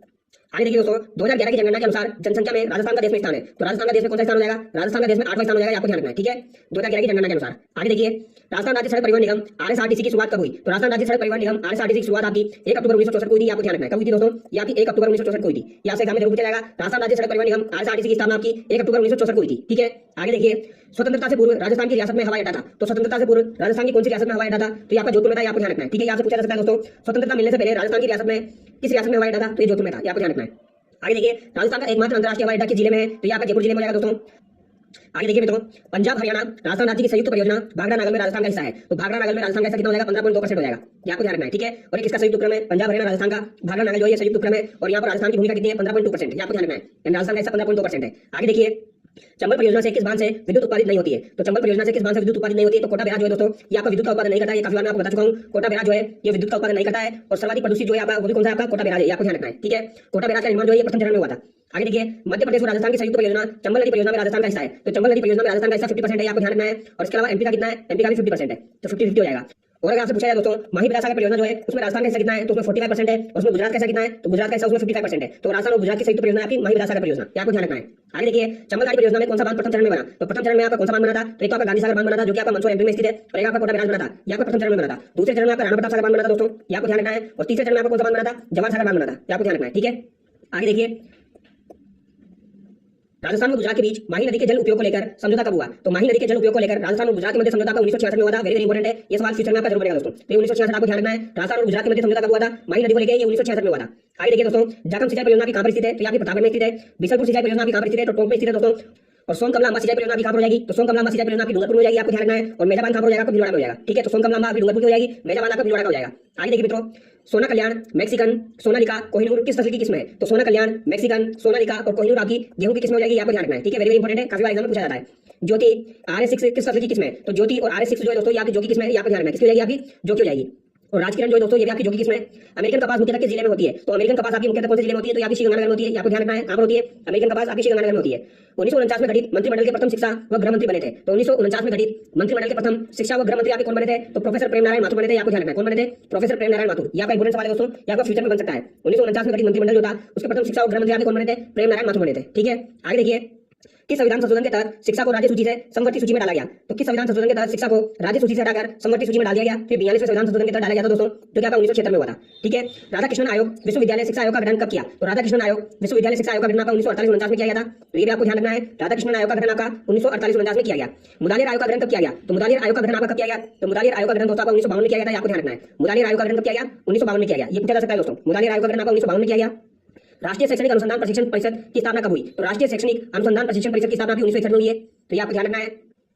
आगे देखिए दोस्तों, 2011 की जनगणना के अनुसार जनसंख्या में राजस्थान का देश में स्थान है। तो राजस्थान का देश में कौन सा स्थान हो जाएगा? राजस्थान का देश में 8वां स्थान हो जाएगा, आपको ध्यान रखना है। ठीक है, 2011 की जनगणना के अनुसार। आगे देखिए, राजस्थान राज्य सड़क परिवहन निगम आरएसआरटीसी की शुरुआत कब हुई? तो राजस्थान राज्य सड़क परिवहन निगम आरएसआरटीसी की शुरुआत आपकी 1 अक्टूबर 1964 को हुई थी, आपको ध्यान रखना है। कब हुई थी दोस्तों? ये आपकी 1 अक्टूबर 1964 को हुई थी। ये आपसे एग्जाम में जरूर पूछा जाएगा। राजस्थान राज्य सड़क परिवहन निगम आरएसआरटीसी की स्थापना आपकी 1 अक्टूबर 1964 को हुई थी। ठीक है, आगे देखिए, स्वतंत्रता से पूर्व राजस्थान की रियासत में हवाई अड्डा था। तो स्वतंत्रता से पूर्व राजस्थान की कौन सी रियासत में हवाई अड्डा था? तो ये आपका जोधपुर में था, ये आपको ध्यान रखना है। ठीक है, यहाँ से पूछा जा सकता है दोस्तों, स्वतंत्रता मिलने से पहले राजस्थान की रियासत में किस रियासत में हवाई अड्डा था? तो ये जोधपुर में था, ये आपको ध्यान रखना है। आगे देखिए, राजस्थान का एकमात्र अंतरराष्ट्रीय हवाई अड्डा किस जिले में है? तो ये आपका जयपुर जिले में हो जाएगा दोस्तों। आगे देखिए मित्रों, पंजाब हरियाणा राजस्थान राज्य की संयुक्त परियोजना भाखड़ा नागल में राजस्थान का हिस्सा है। तो भाखड़ा नागल में राजस्थान का हिस्सा कितना हो जाएगा? 15.2% हो जाएगा, ये आपको ध्यान रखना है। ठीक है, और ये किसका संयुक्त उपक्रम है? पंजाब हरियाणा राजस्थान का भाखड़ा नागल जो है संयुक्त उपक्रम है, और यहाँ पर राजस्थान की भूमिका कितनी है? 15.2%, ये आपको ध्यान रखना है। राजस्थान का हिस्सा 15.2% है। आगे देखिए, चंबल परियोजना से किस बांध से विद्युत उत्पादित नहीं होती है? तो चंबल परियोजना से किस बांध से विद्युत उत्पादित नहीं होती है? तो कोटा बैराज जो है दोस्तों, ये आपका विद्युत का उत्पादन नहीं करता है। ये काफी बार मैं आपको बता चुका हूं, कोटा बैराज जो है ये विद्युत का उत्पादन नहीं करता है। और सर्वाधिक प्रदूषित जो है आपका, वो भी कौन सा है? आपका कोटा बैराज है, ये आपको ध्यान रखना है। ठीक है, कोटा बैराज का निर्माण जो है प्रथम चरण में हुआ था। आगे देखिए, मध्य प्रदेश और राजस्थान की संयुक्त परियोजना चंबल नदी परियोजना में राजस्थान का हिस्सा है। तो चंबल नदी परियोजना में राजस्थान का हिस्सा 50% है, ये आपको ध्यान रखना है। और इसके अलावा एमपी का कितना है? एमपी का भी 50% है, तो 50-50 हो जाएगा। और अगर आपसे पूछा जाए दोस्तों, माही विलास सागर परियोजना जो है उसमें राजस्थान का हिस्सा कितना है? तो उसमें 45% है। और उसमें गुजरात का हिस्सा कितना है? तो गुजरात का हिस्सा उसमें 55% है। तो राजस्थान और गुजरात की संयुक्त परियोजना आपकी माही विलास सागर परियोजना, ये आपको ध्यान रखना है। आगे देखिए, चंबल घाटी परियोजना में कौन सा बांध प्रथम चरण में बना? तो प्रथम चरण में आपका कौन सा बांध बना था? तो एक तो आपका गांधी सागर बांध बना था, जो कि आपका मंदसौर एमपी में स्थित है, और एक आपका कोटा बैराज बना था, ये आपका प्रथम चरण में बना था। दूसरे चरण में आपका राणा प्रताप सागर बांध बना था दोस्तों, ये आपको ध्यान रखना है। और तीसरे चरण में आपको कौन सा बांध बना था? जवाहर सागर बांध बना था, ये आपको ध्यान रखना है। ठीक है, आगे देखिए, राजस्थान और गुजरात के बीच माही नदी के जल उपयोग को लेकर समझौता कब हुआ? तो माही नदी के जल उपयोग को लेकर राजस्थान और गुजरात के मध्य समझौता का 1966 में हुआ था। वेरी इंपॉर्टेंट है, ये सवाल फ्यूचर में आपका जरूर बनेगा दोस्तों। तो 1966 आपको ध्यान रखना है। राजस्थान और गुजरात के मध्य समझौता कब हुआ था? माही नदी को लेकर, ये 1966 में हुआ था। आगे देखिए दोस्तों, जाखम सिंचाई परियोजना की कहां पर स्थित है? तो यहाँ की प्रतापगढ़ में स्थित है। बिशनपुर सिंचाई परियोजना की कहां पर स्थित है? तो टोंक में स्थित है दोस्तों। और सोनकमला अम्बा सिंचाई परियोजना की कहां पर हो जाएगी? तो सोनकमला अम्बा सिंचाई परियोजना की डूंगरपुर में हो जाएगी, आपको ध्यान रखना है। और मेजाबान कहां पर हो जाएगा? आपको भिलवाड़ा में हो जाएगा। ठीक है, तो सोनकमला अम्बा डूंगरपुर की हो जाएगी, मेजाबान आपका भिलवाड़ा का हो जाएगा। आगे देखिए मित्रों, सोना कल्याण, मैक्सिकन, सोनालिका, कोहिनूर किस फसल की किस्म है? तो सोना कल्याण, मैक्सिकन, सोनालिका और कोहिनूर आपकी गेहूं की किस्म हो जाएगी, आपको ध्यान रखना है। ठीक है, वेरी इंपॉर्टेंट है, काफी बार एग्जाम में पूछा जाता है। ज्योति RS6 किस फसल की किस्म है? तो ज्योति और RS6 जो है दोस्तों, ये आपकी जोकी किस्म है, ये आपको ध्यान रखना है। किसकी हो जाएगी? आपकी जोकी हो जाएगी। और राजकिरण जो है दोस्तों, ये भी आपकी जोकी किस्म है। अमेरिकन कपास मुख्यतः किस जिले में होती है? तो अमेरिकन कपास आपकी मुख्यतः कौन से जिले में होती है? तो आपकी श्रीगंगानगर में होती है, आपको ध्यान रखना है। कहां पर होती है? अमेरिकन कपास आपकी श्रीगंगानगर में होती है। 1949 में गठित मंत्रिमंडल के प्रथम शिक्षा व गृह मंत्री बने थे। तो 1949 में गठित मंत्रिमंडल के प्रथम शिक्षा व गृह मंत्री आपके कौन बने थे? तो प्रोफेसर प्रेम नारायण माथुर बने थे, आपको ध्यान रखना है। कौन बने थे? प्रोफेसर प्रेम नारायण माथुर, ये आपका इंपॉर्टेंट सवाल है दोस्तों, ये आपका फ्यूचर में बन सकता है। 1949 में गठित मंत्रिमंडल जो था उसके प्रथम शिक्षा और गृह मंत्री आपके कौन बने थे? प्रेम नारायण माथुर बने थे। ठीक है, आगे देखिए, किस संविधान संशोधन के तहत शिक्षा को राज्य सूची से समवर्ती सूची में डाला गया? तो किस संविधान संशोधन के तहत शिक्षा को राज्य सूची से हटाकर समवर्ती सूची में डाल दिया गया? फिर 42वें संविधान संशोधन के तहत डाला गया था दोस्तों, जो क्या 1976 में हुआ था। ठीक है, राधाकृष्णन आयोग विश्वविद्यालय शिक्षा आयोग का गठन कब किया? तो राधाकृष्णन आयोग विश्वविद्यालय शिक्षा आयोग का गठन आपका 1948-49 में किया गया था। तो ये भी आपको ध्यान रखना है, राधाकृष्णन आयोग का गठन आपका 1948-49 में किया गया। मुदालिर आयोग का गठन कब किया गया? तो मुदालिर आयोग का गठन आपका कब किया गया? तो मुदालिर आयोग का गठन दोस्तों आपका 1952 में किया गया था, आपको ध्यान रखना है। मुदालिर आयोग का गठन कब किया गया? 1952 में किया गया, ये पूछा जा सकता है दोस्तों। मुदालिर आयोग का गठन आपका 1952 में किया गया। राष्ट्रीय शैक्षणिक अनुसंधान प्रशिक्षण परिषद की स्थापना कब हुई? तो राष्ट्रीय शैक्षणिक अनुसंधान प्रशिक्षण परिषद की स्थापना 1961 में हुई है, तो ये आपको ध्यान रखना है।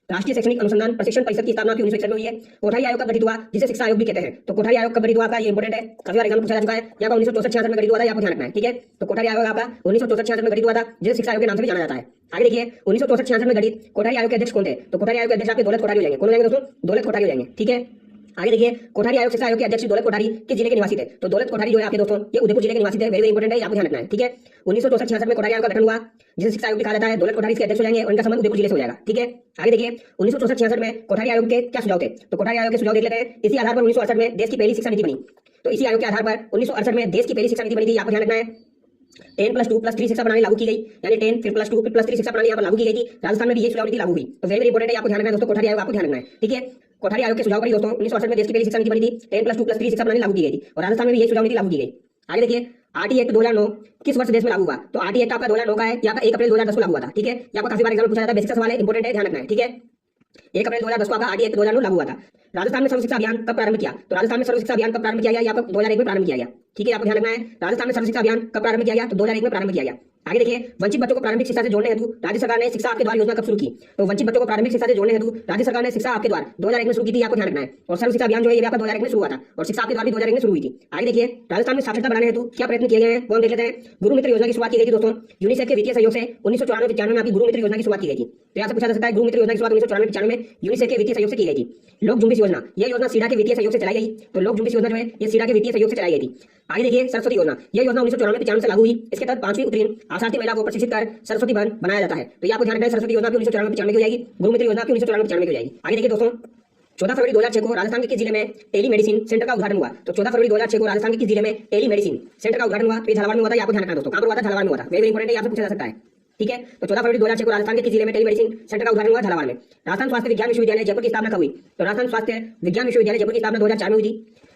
राष्ट्रीय शैक्षणिक अनुसंधान प्रशिक्षण परिषद की स्थापना 1961 में हुई है। कोठारी आयोग कब गठित हुआ, जिसे शिक्षा आयोग भी कहते हैं? तो कोठारी आयोग कब गठित हुआ आपका, ये इंपॉर्टेंट है, काफी बार एग्जाम पूछा जा चुका है। यहाँ 1964-66 में गठित हुआ था, आपको ध्यान रखना है। ठीक है, तो कोठारी आयोग आपका 1964-66 में गठित हुआ था, जिसे शिक्षा आयोग के नाम से भी जाना जाता है। आगे देखिए, 1964-66 में गठित कोठारी आयोग के अध्यक्ष कौन थे? तो कोठारी आयोग के अध्यक्ष आपके दौलत कोठारी हो जाएंगे। कौन हो जाएंगे दोस्तों? दौलत कोठारी हो जाएंगे। ठीक है, आगे देखिए, कोठारी आयोग शिक्षा आयोग के अध्यक्ष दौलत कोठारी किस जिले के निवासी थे? तो दौलत कोठारी जो है आपके दोस्तों, ये उदयपुर जिले के निवासी थे। वेरी इंपॉर्टेंट है, आपको ध्यान रखना है। ठीक है, 1964-66 में कोठारी आयोग का गठन हुआ, जिसे शिक्षा आयोग भी कहा जाता है। दौलत कोठारी इसके अध्यक्ष हो जाएंगे और इनका संबंध उदयपुर जिले से हो जाएगा। ठीक है, आगे देखिए, 1964-66 में कोठारी आयोग के क्या सुझाव थे? तो कोठारी आयोग के सुझाव देख लेते हैं। इसी आधार पर 1968 में देश की पहली शिक्षा नीति बनी। तो इसी आयोग के आधार पर 1968 में देश की पहली शिक्षा नीति बनी थी, आपको ध्यान रखना है। 10+2+3 शिक्षा प्रणाली लागू की गई, यानी 10 फिर +2 फिर +3 शिक्षा प्रणाली यहाँ पर लागू की गई थी। राजस्थान में भी ये सुझाव नीति लागू हुई। तो वेरी इंपॉर्टेंट है, आपको ध्यान रखना है दोस्तों। कोठारी आयोग आपको ध्यान रखना है। ठीक है, कोठारी आयोग के सुझाव पर ही दोस्तों 1968 में देश की पहली शिक्षा नीति बनी थी। 10+2+3 शिक्षा प्रणाली लागू की गई थी और राजस्थान में भी ये सुझाव नीति लागू की गई। आगे देखिए, RT एक्ट 2009 किस वर्ष देश में लागू हुआ? तो RT एक्ट आपका 2009 का है, यहाँ पर 1 अप्रैल 2010 को लागू हुआ था। ठीक है, यहाँ पर काफी बार एग्जाम में पूछा जाता है, बेसिक सवाल है, इंपॉर्टेंट है, ध्यान रखना है। ठीक है, 1 अप्रैल 2010 को आपका RT एक्ट 2009 लागू हुआ था। राजस्थान में सर्व शिक्षा अभियान कब प्रारंभ किया? तो राजस्थान में सर्व शिक्षा अभियान कब प्रारंभ किया गया? यहाँ पर 2001 में प्रारंभ किया गया। ठीक है, आपको ध्यान रखना है, राजस्थान में सर्व शिक्षा अभियान कब प्रारंभ किया गया? तो 2001 में प्रारंभ किया गया। आगे देखिए, वंचित बच्चों को प्रारंभिक शिक्षा से जोड़ने हेतु राज्य सरकार ने शिक्षा आपके द्वार योजना कब शुरू की? तो वंचित बच्चों को प्रारंभिक शिक्षा से जोड़ने हेतु राज्य सरकार ने शिक्षा आपके द्वार 2001 में शुरू की थी, आपको ध्यान रखना है। और सर्व शिक्षा अभियान जो है ये आपका 2001 में शुरू हुआ था और शिक्षा आपके द्वार भी 2001 में शुरू हुई थी। आगे देखिए, राजस्थान में साक्षरता बढ़ाने हेतु क्या प्रयत्न किए गए हैं वो हम देख लेते हैं। गुरु मित्र योजना की शुरुआत की गई थी दोस्तों, यूनिसेफ के वित्तीय सहयोग से 1994-95 में आपकी गुरु मित्र योजना की शुरुआत की गई थी। तो यहाँ से पूछा जा सकता है, गुरु मित्र योजना की शुरुआत 1994-95 में यूनिसेफ के वित्तीय सहयोग से की गई थी। लोक जुम्बिश योजना, यह योजना सीडा के वित्तीय सहयोग से चलाई गई। तो लोक जुम्बिश योजना जो है ये सीडा के वित्तीय सहयोग से चलाई गई थी। आगे देखिए, सरस्वती योजना, यह योजना 1994-95 से लागू हुई। इसके तहत 5वीं उत्तीर्ण आशार्थी महिला को प्रशिक्षित कर सरस्वती भवन बनाया जाता है। तो ये आपको ध्यान रखना है, सरस्वती योजना की 1994-95 की हो जाएगी, गुरु मित्र योजना की 1994-95 की हो जाएगी। आगे देखिए दोस्तों, 14 फरवरी 2006 को राजस्थान के किस जिले में टेली मेडिसिन सेंटर का उद्घाटन हुआ? तो 14 फरवरी 2006 को राजस्थान के किस जिले में टेली मेडिसिन सेंटर का उद्घाटन हुआ? तो ये झालावाड़ में हुआ था, ये आपको ध्यान रखना दोस्तों। कहां पर हुआ था? झालावाड़ में हुआ था। वेरी इंपॉर्टेंट है, यहाँ से पूछा जा सकता है। ठीक है, तो 14 फरवरी 2006 को राजस्थान के किस जिले में टेली मेडिसिन सेंटर का उद्घाटन हुआ? झालावाड़ में। राजस्थान स्वास्थ्य विज्ञान विश्वविद्यालय जयपुर की स्थापना कब हुई? तो राजस्थान स्वास्थ्य विज्ञान विश्वविद्यालय जयपुर की स्थापना 2004 में हुई थी।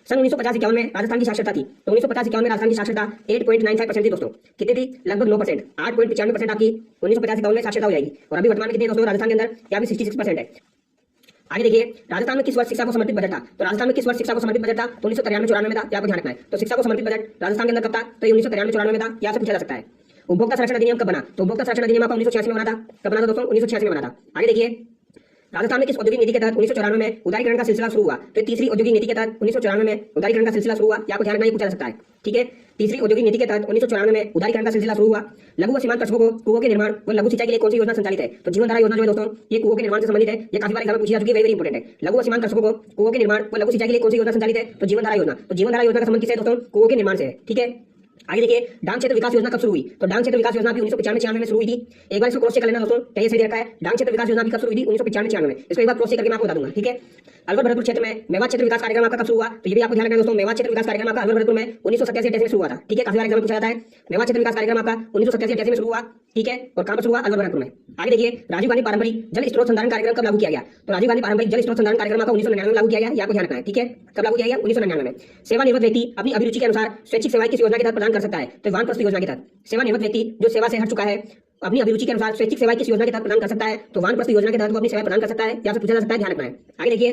सन 1950-51 में राजस्थान की साक्षरता थी। तो 1950-51 में राजस्थान की साक्षरता 8.95% थी दोस्तों। कितनी थी? लगभग 9%, 8.95% आपकी 1950-51 में साक्षरता हो जाएगी। और अभी वर्तमान में कितनी है दोस्तों राजस्थान के अंदर? यहाँ भी 66% है। आगे देखिए, राजस्थान में किस वर्ष शिक्षा को समर्पित बजट था? तो राजस्थान में किस वर्ष शिक्षा को समर्पित बजट था? तो 1993-94 में था, आपको ध्यान रखना है। तो शिक्षा को समर्पित बजट राजस्थान के अंदर कब था? तो 1993-94 में था, यहाँ से पूछा जा सकता है। उपभोक्ता संरक्षण अधिनियम कब बना? तो उपभोक्ता संरक्षण अधिनियम आपका 1986 में बना था। कब बना था दोस्तों? 1986 में बना था। आगे देखिए, राजस्थान में किस औद्योगिक नीति के तहत 1994 में उदारीकरण का सिलसिला शुरू हुआ? तो तीसरी औद्योगिक नीति के तहत 1994 में उदारीकरण का सिलसिला शुरू हुआ, आपको ध्यान रखना, ये पूछा जा सकता है। ठीक है, तीसरी औद्योगिक नीति के तहत 1994 में उदारीकरण का सिलसिला शुरू हुआ। लघु व सीमांत कृषकों को कुओं के निर्माण व लघु सिंचाई के लिए कौन सी योजना संचालित है? तो जीवन धारा योजना जो है दोस्तों, ये कुओं के निर्माण से संबंधित है। ये काफी बार एग्जाम में पूछी जा चुकी है, वेरी इंपॉर्टेंट है। लघु व सीमांत कृषकों को कुओं के निर्माण व लघु सिंचाई के लिए कौन सी योजना संचालित है? तो जीवन धारा योजना। तो जीवन धारा योजना का संबंध किससे है दोस्तों? कुओं के निर्माण से है। ठीक है, आगे देखिए, डांग क्षेत्र विकास योजना कब शुरू हुई? तो डांग क्षेत्र विकास योजना भी 1995-96 में शुरू हुई थी। एक बार इसको क्रॉस चेक कर लेना दोस्तों, कहीं सही रखा है। डांग क्षेत्र विकास योजना भी कब शुरू हुई थी? 1995-96 में। इसको एक बार क्रॉस चेक करके मैं आपको बता दूंगा। ठीक है, अलवर भरतपुर क्षेत्र में मेवात क्षेत्र विकास कार्यक्रम आपका कब शुरू हुआ? तो ये भी आपको ध्यान रखना है दोस्तों। मेवात क्षेत्र विकास कार्यक्रम आपका अलवर भरतपुर में 1987-88 में शुरू हुआ था। ठीक है, काफी बार एग्जाम में पूछा जाता है। मेवात क्षेत्र विकास कार्यक्रम आपका 1987-88 में शुरू हुआ। ठीक है, और कहां पर शुरू हुआ? अलवर भरतपुर में। आगे देखिए, राजीव गांधी पारंपरिक जल स्रोत संधारण कार्यक्रम कब लागू किया गया? तो राजीव गांधी पारंपरिक जल स्रोत संधारण कार्यक्रम आपका 1999 में लागू किया गया, ये आपको ध्यान रखना है। ठीक है, कब लागू किया गया? 1999 में। सेवानिवृत्त व्यक्ति अपनी अभिरुचि के अनुसार स्वैच्छिक सेवाएं किस योजना के तहत प्रदान कर सकता है? तो वानप्रस्थ योजना के तहत। सेवानिवृत्त व्यक्ति जो सेवा से हट चुका है, अपनी अभिरुचि के अनुसार स्वैच्छिक सेवाएं किस योजना के तहत प्रदान कर सकता है? तो वानप्रस्थ योजना के तहत वो अपनी सेवाएं प्रदान कर सकता है, या फिर पूछा जा सकता है, ध्यान रखना है। आगे देखिए,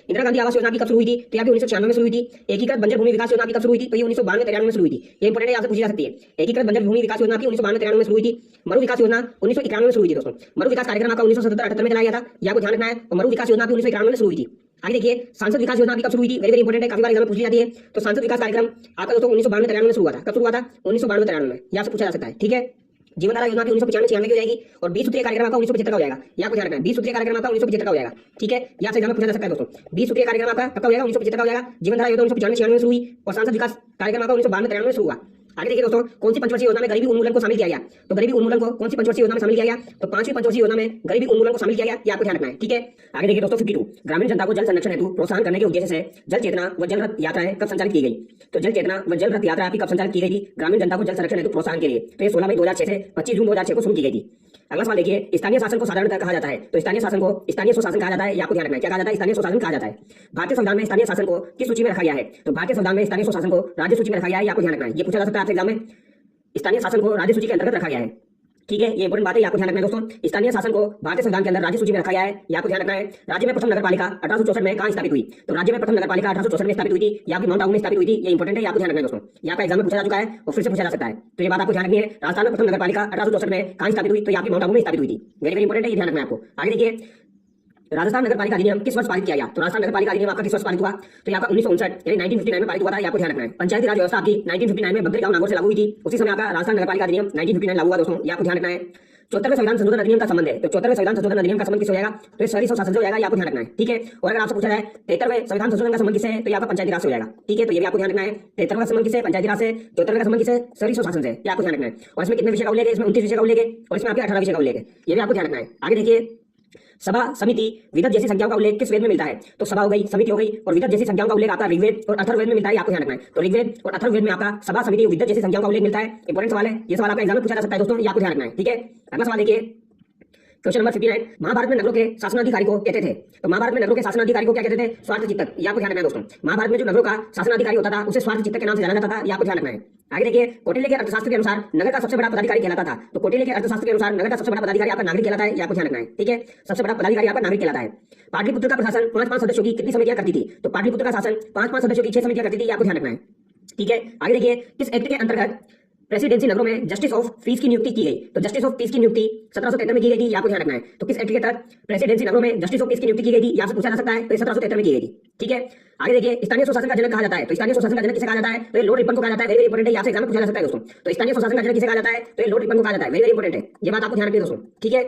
इंदिरा गांधी आवास योजना भी कब शुरू हुई थी? तो यहाँ 1996 में शुरू हुई थी। एकीकृत बंजर भूमि विकास योजना भी कब शुरू हुई थी? तो ये 1992-93 में शुरू हुई थी। ये इंपॉर्टेंट है, यहाँ से पूछी जा सकती है। एकीकृत बंजर भूमि विकास योजना भी 1992-93 में शुरू हुई थी। मरु विकास योजना 1991 में शुरू हुई थी दोस्तों। मरु विकास कार्यक्रम आपका 1977-78 में चलाया गया था, ये आपको ध्यान रखना है। और मरु विकास योजना भी 1991 में शुरू हुई थी। आगे देखिए, सांसद विकास योजना भी कब शुरू हुई थी? वेरी इंपॉर्टेंट है, काफी बार एग्जाम में पूछी जाती है। तो सांसद विकास कार्यक्रम आपका दोस्तों 1992-93 में शुरू हुआ था। कब शुरू हुआ था? 1992-93 में, यहाँ से पूछा जा सकता है। ठीक है, जीवन धारा योजना की 1995-96 की हो जाएगी। और 20 सूत्रीय कार्यक्रम आपका 1975 का हो जाएगा, यहाँ को ध्यान रखना है। 20 सूत्रीय कार्यक्रम आपका 1975 का हो जाएगा। ठीक है, यहाँ से एग्जाम में पूछा जा सकता है दोस्तों। 20 सूत्रीय कार्यक्रम आपका कब हो जाएगा? 1975 का हो जाएगा। जीवन धारा योजना 1995-96 में शुरू हुई और सांसद विकास कार्यक्रम आपका 1992-93 में शुरू हुआ। आगे देखिए दोस्तों, कौन सी पंचवर्षीय योजना में गरीबी उन्मूलन को शामिल किया गया? तो गरीबी उन्मूलन को कौन सी पंचवर्षीय योजना में शामिल किया गया? तो 5वीं पंचवर्षीय योजना में गरीबी उन्मूलन को शामिल किया गया, ये आपको ध्यान रखना है। ठीक है, आगे देखिए दोस्तों, 52 ग्रामीण जनता को जल संरक्षण हेतु प्रोत्साहन करने के उद्देश्य से जल चेतना व जल रथ यात्राएं कब संचालित की गई? तो जल चेतना व जल रथ यात्रा आपकी कब संचालित की गई थी? ग्रामीण जनता को जल संरक्षण हेतु प्रोत्साहन के लिए। तो ये 16 मई 2006 से 25 जून 2006 को शुरू की गई थी। अगला सवाल देखिए, स्थानीय शासन को साधारणतः कहा जाता है? तो स्थानीय शासन को स्थानीय स्वशासन कहा जाता है, ये आपको ध्यान रखना है। क्या कहा जाता है? स्थानीय स्वशासन कहा जाता है। भारतीय संविधान में स्थानीय शासन को किस सूची में रखा गया है? तो भारतीय संविधान में स्थानीय स्वशासन को राज्य सूची में रखा गया है, ये आपको ध्यान रखना है। ये पूछा जा सकता है आपसे एग्जाम में। स्थानीय शासन को राज्य सूची के अंतर्गत रखा गया है। ठीक है, ये इंपॉर्टेंट बात है, आपको ध्यान रखना है दोस्तों। स्थानीय शासन को भारतीय संविधान के अंदर राज्य सूची में रखा गया है, ये आपको ध्यान रखना है। राज्य में प्रथम नगरपालिका 1864 में कहां स्थापित हुई? तो राज्य में प्रथम नगरपालिका 1864 में स्थापित हुई थी, यहाँ की माउंट आबू में स्थापित हुई थी। ये इंपॉर्टेंट है, आपको ध्यान रखना है दोस्तों। यहाँ का एग्जाम में पूछा जा चुका है और फिर से पूछा जा सकता है, तो ये बात आपको ध्यान रखनी है। राजस्थान में प्रथम नगरपालिका 1864 में कहां स्थापित हुई? तो यहाँ की माउंट आबू में स्थापित हुई थी। वेरी वेरी इंपॉर्टेंट है, ये ध्यान रखना है आपको। आगे देखिए, राजस्थान नगरपालिका अधिनियम किस वर्ष पारित किया गया? तो राजस्थान नगरपालिका अधिनियम आपका किस वर्ष पारित हुआ? तो यहाँ का 1959 यानी 1959 में पारित हुआ था, आपको ध्यान रखना है। पंचायती राज व्यवस्था आपकी 1959 में बद्री गांव नागौर से लागू हुई थी। उसी समय आपका राजस्थान नगरपालिका अधिनियम 1959 लागू हुआ दोस्तों, ये आपको ध्यान रखना है। 74वें संविधान संशोधन अधिनियम का संबंध है, तो 74वें संविधान संशोधन अधिनियम का संबंध किससे हो जाएगा? तो शहरी स्वशासन से हो जाएगा, ये आपको ध्यान रखना है। ठीक है, और अगर आपसे पूछा जाए 73वें संविधान संशोधन का संबंध किससे है? तो यहाँ पर पंचायती राज से हो जाएगा। ठीक है, तो ये भी आपको ध्यान रखना है। 73वें का संबंध किससे? पंचायती राज से। 74वें का संबंध किससे? शहरी स्वशासन से, ये आपको ध्यान रखना है। और इसमें कितने विषय का उल्लेख है? इसमें 29 विषय का उल्लेख है और इसमें आपके 18 विषय का उल्लेख है, ये भी आपको ध्यान रखना है। आगे देखिए, सभा, समिति, विधत जैसी संज्ञाओं का उल्लेख किस वेद में मिलता है? तो सभा हो गई, समिति हो गई और विधत जैसी संज्ञाओं का उल्लेख आपका ऋग्वेद और अथर्ववेद में मिलता है, आपको ध्यान रखना है। तो ऋग्वेद और अथर्ववेद में आपका सभा, समिति, विधत जैसी संज्ञाओं का उल्लेख मिलता है। इंपॉर्टेंट सवाल है, ये सवाल आपका एग्जाम में पूछा जा सकता है दोस्तों, ये आपको ध्यान रखना है। ठीक है, अगला सवाल देखिए, क्वेश्चन नंबर 59, महाभारत में नगरों के शासनाधिकारी को कहते थे? तो महाभारत में नगरों के शासनाधिकारी को क्या कहते थे? स्वार्थ चित्तक, ये आपको ध्यान रखना है दोस्तों। महाभारत में जो नगरों का शासनाधिकारी होता था उसे स्वार्थ चित्तक के नाम से जाना जाता था, ये आपको ध्यान रखना है। आगे देखिए, कौटिल्य के अर्थशास्त्र के अनुसार नगर का सबसे बड़ा पदाधिकारी कहलाता था। तो कौटिल्य के अर्थशास्त्र के अनुसार नगर का सबसे बड़ा पदाधिकारी आपका नागरिक कहलाता है, ये आपको ध्यान रखना है। ठीक है, सबसे बड़ा पदाधिकारी आपका नागरिक कहलाता है। पाटलिपुत्र का प्रशासन 5-5 सदस्यों की कितनी समितियां करती थी? तो पाटलिपुत्र का शासन 5-5 सदस्यों की 6 समितियां करती थी, ये आपको ध्यान रखना है। ठीक है, आगे देखिए, किस एक्ट के अंतर्गत प्रेसिडेंसी नगरों में जस्टिस ऑफ पीस की नियुक्ति की गई? तो जस्टिस ऑफ पीस की नियुक्ति 1773 में की गई थी, आपको ध्यान रखना है। तो किस एक्ट के तहत प्रेसिडेंसी नगरों में जस्टिस ऑफ पीस की नियुक्ति की गई थी, यहाँ से पूछा जा सकता है, तो 1773 में की गई थी। ठीक है, आगे देखिए, स्थानीय स्वशासन का जनक कहा जाता है? तो स्थानीय स्वशासन का जनक किसे कहा जाता है? तो लॉर्ड रिपन को कहा जाता है। वेरी इंपॉर्टेंट है, यहाँ से एग्जाम में पूछा जा सकता है दोस्तों। तो स्थानीय स्वशासन का जनक किसे कहा जाता है? तो लॉर्ड रिपन को कहा जाता है। वेरी वेरी इंपॉर्टेंट है, ये बात आपको ध्यान रखनी है दोस्तों। ठीक है,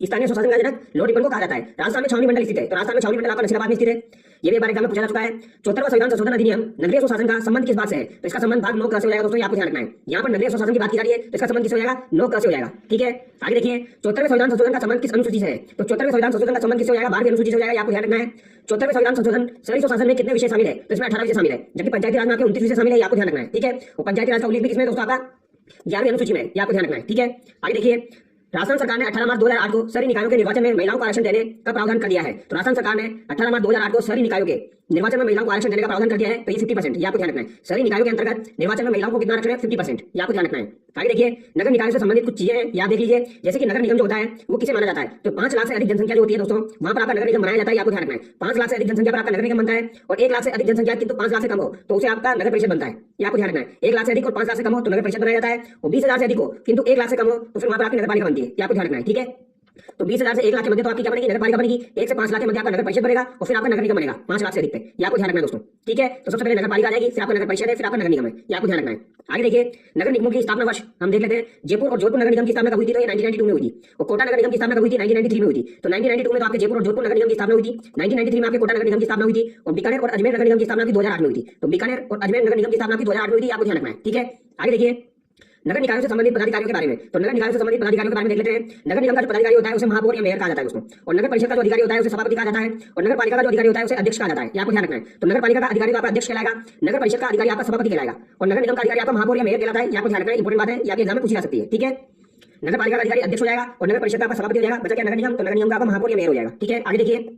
स्थानीय स्वशासन का जनक लॉर्ड रिपन को कहा जाता है। राजस्थान में छावनी मंडल स्थित है, तो राजस्थान में छावनी मंडल आपका नसीराबाद में स्थित है। ये भी एक बार एग्जाम में पूछा जा चुका है। 74वां संविधान संशोधन अधिनियम नगरीय स्वशासन का संबंध किस बात से है? तो इसका संबंध भाग 9 क से हो जाएगा दोस्तों, ये आपको ध्यान रखना है। यहाँ पर नगरीय स्वशासन की बात की जा रही है, तो इसका संबंध किस हो जाएगा? 9 क से हो जाएगा। ठीक है, आगे देखिए 74वें संविधान संशोधन का संबंध किस अनुसूची से है? तो 74वें संविधान संशोधन का संबंध किस हो जाएगा? 12वीं अनुसूची से हो जाएगा, ये आपको ध्यान रखना है। 74वें संविधान संशोधन शहरी स्वशासन में कितने विषय शामिल है? तो इसमें 18 विषय शामिल है, जबकि पंचायती राज में आपके 29 विषय शामिल है, ये आपको ध्यान रखना है। ठीक है, और पंचायती राज का उल्लेख भी किसमें दोस्तों? आपका 11वीं अनुसूची में, ये आपको ध्यान रखना है। ठीक है, आगे देखिए राजस्थान सरकार ने 18 मार्च 2008 को शहरी निकायों के निर्वाचन में महिलाओं को आरक्षण देने का प्रावधान कर दिया है। तो राजस्थान सरकार ने 18 मार्च 2008 को शहरी निकायों के निर्वाचन में महिलाओं को आरक्षण देने का प्रावधान कर दिया है, तो ये 50%, ये आपको ध्यान रखना है। शहरी निकायों के अंतर्गत निर्वाचन में महिलाओं को कितना आरक्षण है? 50%, ये आपको ध्यान रखना है। आगे देखिए नगर निकायों से संबंधित कुछ चीजें हैं, याद देख लीजिए। जैसे कि नगर निगम जो होता है वो किसे माना जाता है? तो 5 लाख से अधिक जनसंख्या जो होती है दोस्तों, वहां पर आपका नगर निगम बनाया जाता है, ये आपको ध्यान रखना है। 5 लाख से अधिक जनसंख्या पर आपका नगर निगम बनता है, और 1 लाख से अधिक जनसंख्या किंतु 5 लाख से कम हो तो उसे आपका नगर परिषद बनता है, ये आपको ध्यान रखना है। 1 लाख से अधिक और 5 लाख से कम हो तो नगर परिषद बनाया जाता है, और 20,000 से अधिक हो किंतु 1 लाख से कम हो तो फिर वहां पर आपकी नगर पालिका बनती है, ये आपको ध्यान रखना है। ठीक है, तो 20,000 से 1 लाख के मध्य तो आपकी क्या बनेगी? नगर पालिका बनेगी। 1 से 5 लाख के मध्य आपका नगर परिषद बनेगा, और फिर आपका नगर निगम बनेगा 5 लाख से अधिक पे, ये आपको ध्यान रखना है दोस्तों। ठीक है, तो सबसे पहले नगर पालिका आ जाएगी, फिर आपका नगर परिषद है, फिर आपका नगर निगम है, ये आपको ध्यान रखना है। आगे देखिए नगर निगमों की स्थापना वर्ष हम देख लेते हैं। जयपुर और जोधपुर नगर निगम की स्थापना कब हुई थी? तो ये 1992 में हुई थी। और कोटा नगर निगम की स्थापना कब हुई थी? 1993 में हुई थी। तो 1992 में तो आपके जयपुर और जोधपुर नगर निगम की स्थापना हुई थी। 1993 में आपके कोटा नगर निगम की स्थापना हुई थी, और बीकानेर और अजमेर नगर निगम की स्थापना की 2008 में हुई थी। तो बीकानेर और अजमेर नगर निगम की स्थापना की 2008 में हुई थी, आपको ध्यान रखना है। ठीक है, आगे देखिए नगर निकायों से संबंधित पदाधिकारियों के बारे में। तो नगर निकायों से संबंधित पदाधिकारियों के बारे में देख लेते हैं। नगर निगम का जो पदाधिकारी होता है उसे महापौर या मेयर कहा जाता है दोस्तों, और नगर परिषद का जो अधिकारी होता है उसे सभापति कहा जाता है, और नगर पालिका का जो अधिकारी होता है उसे अध्यक्ष कहा जाता है, ये आपको ध्यान रखना है। तो नगर पालिका का अधिकारी तो आपका अध्यक्ष कहलाएगा, नगर परिषद का अधिकारी आपका सभापति कहलाएगा, और नगर निगम का अधिकारी आपका महापौर या मेयर कहलाता है, ये आपको ध्यान रखना है। इंपॉर्टेंट बात है, ये आपके एग्जाम में पूछी जा सकती है। ठीक है, नगर पालिका का अधिकारी अध्यक्ष हो जाएगा, और नगर परिषद का आपका सभापति हो जाएगा। बचा क्या? नगर निगम, तो नगर निगम का आपका महापौर या मेयर हो जाएगा। ठीक है, आगे देखिए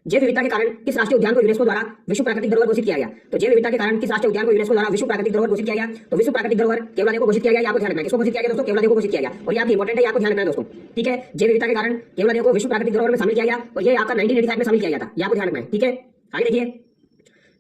जैव विविधता के कारण किस राष्ट्रीय उद्यान को यूनेस्को द्वारा विश्व प्राकृतिक धरोहर घोषित किया गया? तो जैव विविधता के कारण किस राष्ट्रीय उद्यान को यूनेस्को द्वारा विश्व प्राकृतिक धरोहर घोषित किया गया? तो विश्व प्राकृतिक धरोहर केवलादेव को घोषित किया गया, आपको ध्यान रखना है। किसको घोषित किया गया दोस्तों? केवलादेव को घोषित किया गया, और ये आपकी इंपॉर्टेंट है, आपको ध्यान रखना है दोस्तों। ठीक है, जैव विविधता के कारण केवलादेव को विश्व प्राकृतिक धरोहर में शामिल किया गया, और ये आपका 1985 में शामिल किया गया था, ये आपको ध्यान रखना है। ठीक है, आगे देखिए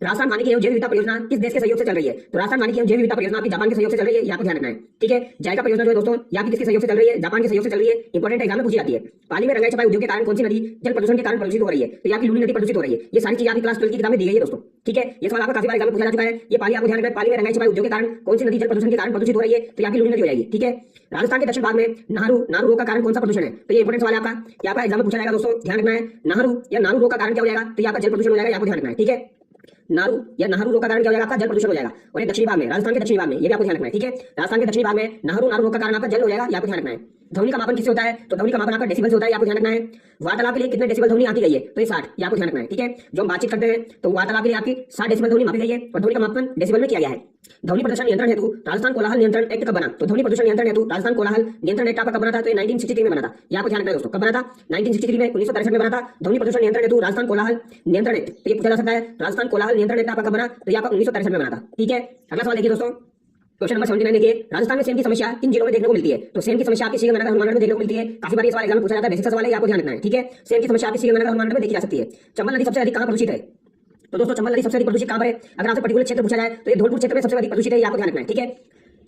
राजस्थान वानिकी एवं जैव विविधता परियोजना किस देश के सहयोग से चल रही है? तो राजस्थान वानिकी एवं जैव विविधता परियोजना आपकी जापान के सहयोग से चल रही है, ये आपको ध्यान रखना है। ठीक है, जायका परियोजना जो है दोस्तों ये आपकी किसके सहयोग से चल रही है? जापान के सहयोग से चल रही है। इंपॉर्टेंट एग्जाम में पूछी जाती है। पानी में रंगाई छपाई उद्योग के कारण कौन सी नदी जल प्रदूषण के कारण प्रदूषित हो रही है? तो ये आपकी लूनी नदी प्रदूषित हो रही है। ये सारी चीजें आपकी क्लास 12 की किताब में दी गई है दोस्तों। ठीक है, ये सवाल आपका काफी बार एग्जाम में पूछा जा चुका है। ये पाली आपको ध्यान रखना है। पाली में रंगाई छपाई उद्योग के कारण कौन सी नदी जल प्रदूषण के कारण प्रदूषित हो रही है? तो आपकी लूनी नदी हो जाएगी। ठीक है, राजस्थान के दक्षिण भाग में नाहरू रोग का कारण कौन सा प्रदूषण है? तो ये इंपॉर्टेंट सवाल है आपका, यहाँ पर एग्जाम में पूछा जाएगा दोस्तों, ध्यान रखना है। नारू रोग का कारण क्या हो जाएगा? तो यहाँ पर जल प्रदूषण हो जाएगा, आपको ध्यान रखना है। ठीक है, नाहरू रोग का कारण क्या हो जाएगा? आपका जल प्रदूषण हो जाएगा। और ये दक्षिणी भाग में, राजस्थान के दक्षिणी भाग में, ये भी आपको ध्यान रखना है। ठीक है, राजस्थान के दक्षिणी भाग में नाहरू रोग का कारण आपका जल हो जाएगा, ये आपको ध्यान रखना है। ध्वनि का मापन किससे होता है? तो ध्वनि का मापन आपका डेसिबल से होता है, आपको ध्यान रखना है। वार्तालाप के लिए कितने डेसिबल ध्वनि आती गई है? तो ये 60, ये आपको ध्यान रखना है। ठीक है, जो हम बातचीत करते हैं तो वार्तालाप के लिए आपकी 60 डेसिबल ध्वनि मापी गई है, और ध्वनि का मापन डेसिबल में किया गया है। ध्वनि प्रदूषण नियंत्रण हेतु राजस्थान कोलाहल नियंत्रण एक्ट कब बना? तो ध्वनि प्रदूषण नियंत्रण हेतु राजस्थान कोलाहल नियंत्रण एक्ट आपका कब बना था? तो ये 1963 में बना था, ये आपको ध्यान रखना है दोस्तों। कब बना था? 1963 में, 1963 में बना था ध्वनि प्रदूषण नियंत्रण हेतु राजस्थान कोलाहल नियंत्रण एक्ट। तो ये पूछा जा सकता है राजस्थान कोलाहल नियंत्रण एक्ट आपका कब बना? तो ये आपका 1963 में बना था। ठीक है, अगला सवाल देखिए दोस्तों, क्वेश्चन नंबर 79 देखिए राजस्थान में सेम की समस्या किन जिलों में देखने को मिलती है? तो सेम की समस्या आपकी श्रीगंगानगर हनुमानगढ़ में देखने को मिलती है। काफी बार ये सवाल एग्जाम में पूछा जाता है, बेसिक सा सवाल है, आपको ध्यान रखना है। ठीक है, सेम की समस्या आपकी श्रीगंगानगर हनुमानगढ़ में देखी जा सकती है। चंबल नदी सबसे अधिक कहां प्रदूषित है? तो दोस्तों चंबल नदी सबसे अधिक प्रदूषित कहां पर है? अगर आपसे पर्टिकुलर क्षेत्र पूछा जाए तो ये धौलपुर क्षेत्र में सबसे अधिक प्रदूषित है, ये आपको ध्यान रखना है। ठीक है,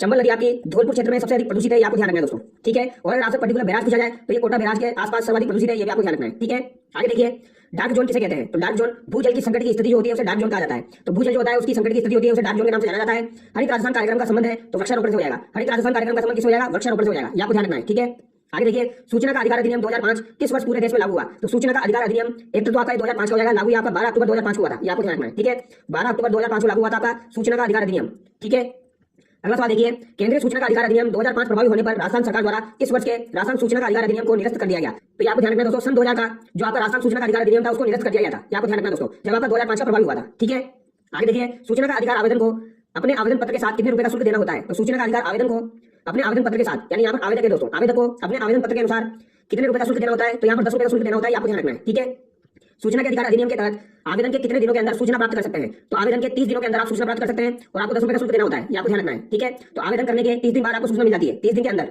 चंबल नदी आपकी धौलपुर क्षेत्र में सबसे अधिक प्रदूषित है, ये आपको ध्यान रखना है दोस्तों। ठीक है, और अगर आपसे पर्टिकुलर बैराज पूछा जाए तो ये कोटा बैराज के आसपास सर्वाधिक प्रदूषित है, ये भी आपको ध्यान रखना है। ठीक है, आगे देखिए डार्क जोन किसे कहते हैं? तो डार्क जोन भूजल की संकट की स्थिति जो होती है उसे डार्क जोन कहा जाता है। तो भूजल जो होता है उसकी संकट की स्थिति होती है उसे डार्क जोन के नाम से जाना जाता है। हरित राजस्थान कार्यक्रम का संबंध है तो वृक्षारोपण से हो जाएगा। हरित राजस्थान कार्यक्रम का संबंध किस हो जाएगा? वृक्षारोपण से हो जाएगा, ये आपको ध्यान रखना है। ठीक है, आगे देखिए सूचना का अधिकार अधिनियम 2005 किस वर्ष पूरे देश में लागू हुआ? तो सूचना का अधिकार अधिनियम एक तो आपका 2005 का हो जाएगा, लागू आपका 12 अक्टूबर 2005 को हुआ था, ये आपको ध्यान रखना है। ठीक है, 12 अक्टूबर 2005 को लागू हुआ था आपका सूचना का अधिकार अधिनियम। ठीक है, अगला सवाल देखिए केंद्रीय सूचना का अधिकार अधिनियम 2005 प्रभावी होने पर राजस्थान सरकार द्वारा किस वर्ष के राजस्थान सूचना का अधिकार अधिनियम को निरस्त कर दिया गया? तो आपको ध्यान रखना दोस्तों, सन 2000 का जो आपका राजस्थान सूचना का अधिकार अधिनियम था उसको निरस्त कर दिया गया था, आपको ध्यान रखना दोस्तों, जब आपका 2005 का प्रभावी हुआ था। ठीक है, आगे देखिए सूचना का अधिकार आवेदन को अपने आवेदन पत्र के साथ कितने रुपए का शुल्क देना होता है? तो सूचना का अधिकार आवेदन को अपने आवेदन पत्र के साथ, यानी यहाँ पर आवेदक है दोस्तों, आवेदक को अपने आवेदन पत्र के अनुसार कितने रुपए का शुल्क देना होता है? तो यहाँ पर 10 रुपए का शुल्क देना होता है, आपको ध्यान रखना है। ठीक है, सूचना के अधिकार अधिनियम के तहत आवेदन के कितने दिनों के अंदर सूचना प्राप्त कर सकते हैं? तो आवेदन के 30 दिनों के अंदर आप सूचना प्राप्त कर सकते हैं, और आपको 10 रुपए का शुल्क देना होता है, ये आपको ध्यान रखना है। ठीक है, तो आवेदन करने के 30 दिन बाद आपको सूचना मिल जाती है, 30 दिन के अंदर